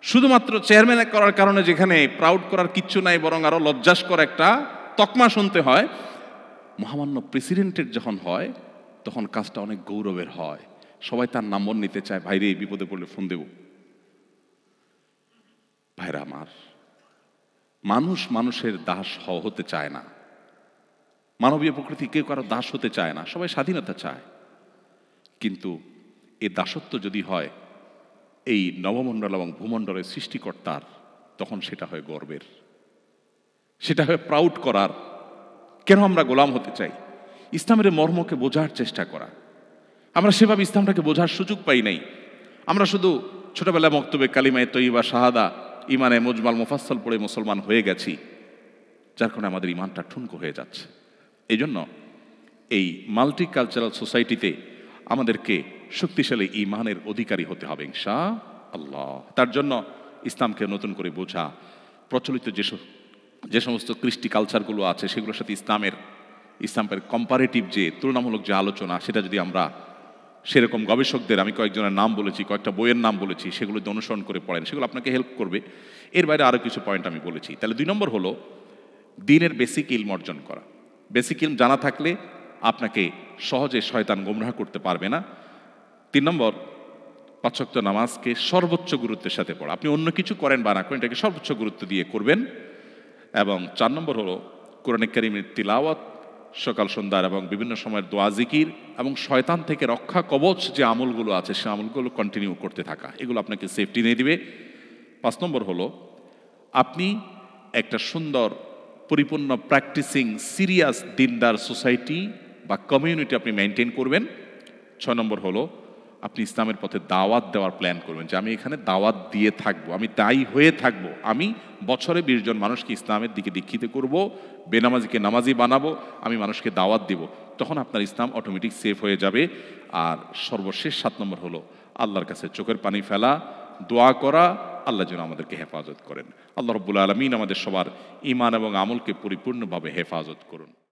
শুধুমাত্র চেয়ারম্যান করার কারণে, যেখানে প্রাউড করার কিচ্ছু নাই, বরং আরো লজ্জাস্কর একটা তকমা শুনতে হয়, মহামান্য প্রেসিডেন্টের যখন হয় তখন কাজটা অনেক গৌরবের হয়। সবাই তার নম্বর নিতে চায়, ভাইরে বিপদে পড়লে ফোন দেব। ভাইরা আমার, মানুষ মানুষের দাস হতে চায় না, মানবীয় প্রকৃতি কেউ কারো দাস হতে চায় না, সবাই স্বাধীনতা চায়। কিন্তু এ দাসত্ব যদি হয় এই নবমণ্ডল এবং ভূমণ্ডলের সৃষ্টিকর্তার, তখন সেটা হয় গর্বের, সেটা হয় প্রাউড করার। কেন আমরা গোলাম হতে চাই? ইসলামের মর্মকে বোঝার চেষ্টা করা। আমরা সেভাবে ইসলামটাকে বোঝার সুযোগ পাই নাই। আমরা শুধু ছোটবেলায় মক্তবে কালিমায়ে তয়্যিবা, শাহাদা, ইমানে মুজমাল মুফাসসাল পড়ে মুসলমান হয়ে গেছি, যার কারণে আমাদের ইমানটা ঠুনকো হয়ে যাচ্ছে। এই জন্য এই মাল্টিকালচারাল সোসাইটিতে আমাদেরকে শক্তিশালী ইমানের অধিকারী হতে হবে ইনশাআল্লাহ। তার জন্য ইসলামকে নতুন করে বোঝা, প্রচলিত যে সমস্ত কৃষ্টি কালচারগুলো আছে সেগুলোর সাথে ইসলামের কম্পারেটিভ যে তুলনামূলক যে আলোচনা, সেটা যদি আমরা সেরকম গবেষকদের, আমি কয়েকজনের নাম বলেছি, কয়েকটা বইয়ের নাম বলেছি, সেগুলো যদি অনুসরণ করে পড়েন, সেগুলো আপনাকে হেল্প করবে। এর বাইরে আরও কিছু পয়েন্ট আমি বলেছি। তাহলে 2 নম্বর হলো দ্বীনের বেসিক ইলম অর্জন করা। বেসিক ইলম জানা থাকলে আপনাকে সহজে শয়তান গোমরাহ করতে পারবে না। 3 নম্বর, 5 ওয়াক্ত নামাজকে সর্বোচ্চ গুরুত্বের সাথে পড়া। আপনি অন্য কিছু করেন বা না করেন, এটাকে সর্বোচ্চ গুরুত্ব দিয়ে করবেন। এবং 4 নম্বর হলো কোরআনে কারীমের তিলাওয়াত সকাল সন্ধ্যার এবং বিভিন্ন সময়ের দোয়া জিকির, এবং শয়তান থেকে রক্ষা কবচ যে আমলগুলো আছে সে আমলগুলো কন্টিনিউ করতে থাকা, এগুলো আপনাকে সেফটি নিয়ে দিবে। 5 নম্বর হলো আপনি একটা সুন্দর পরিপূর্ণ প্র্যাকটিসিং সিরিয়াস দিনদার সোসাইটি বা কমিউনিটি আপনি মেনটেন করবেন। 6 নম্বর হলো আপনি ইসলামের পথে দাওয়াত দেওয়ার প্ল্যান করবেন, যে আমি এখানে দাওয়াত দিয়ে থাকবো, আমি দায়ী হয়ে থাকবো, আমি বছরে 20 জন মানুষকে ইসলামের দিকে দীক্ষিত করব, বেনামাজিকে নামাজি বানাবো, আমি মানুষকে দাওয়াত দিব। তখন আপনার ইসলাম অটোমেটিক সেফ হয়ে যাবে। আর সর্বশেষ 7 নম্বর হলো আল্লাহর কাছে চোখের পানি ফেলা, দোয়া করা, আল্লাহ যেন আমাদেরকে হেফাজত করেন। আল্লাহ রাব্বুল আলামিন আমাদের সবার ঈমান এবং আমলকে পরিপূর্ণভাবে হেফাজত করুন।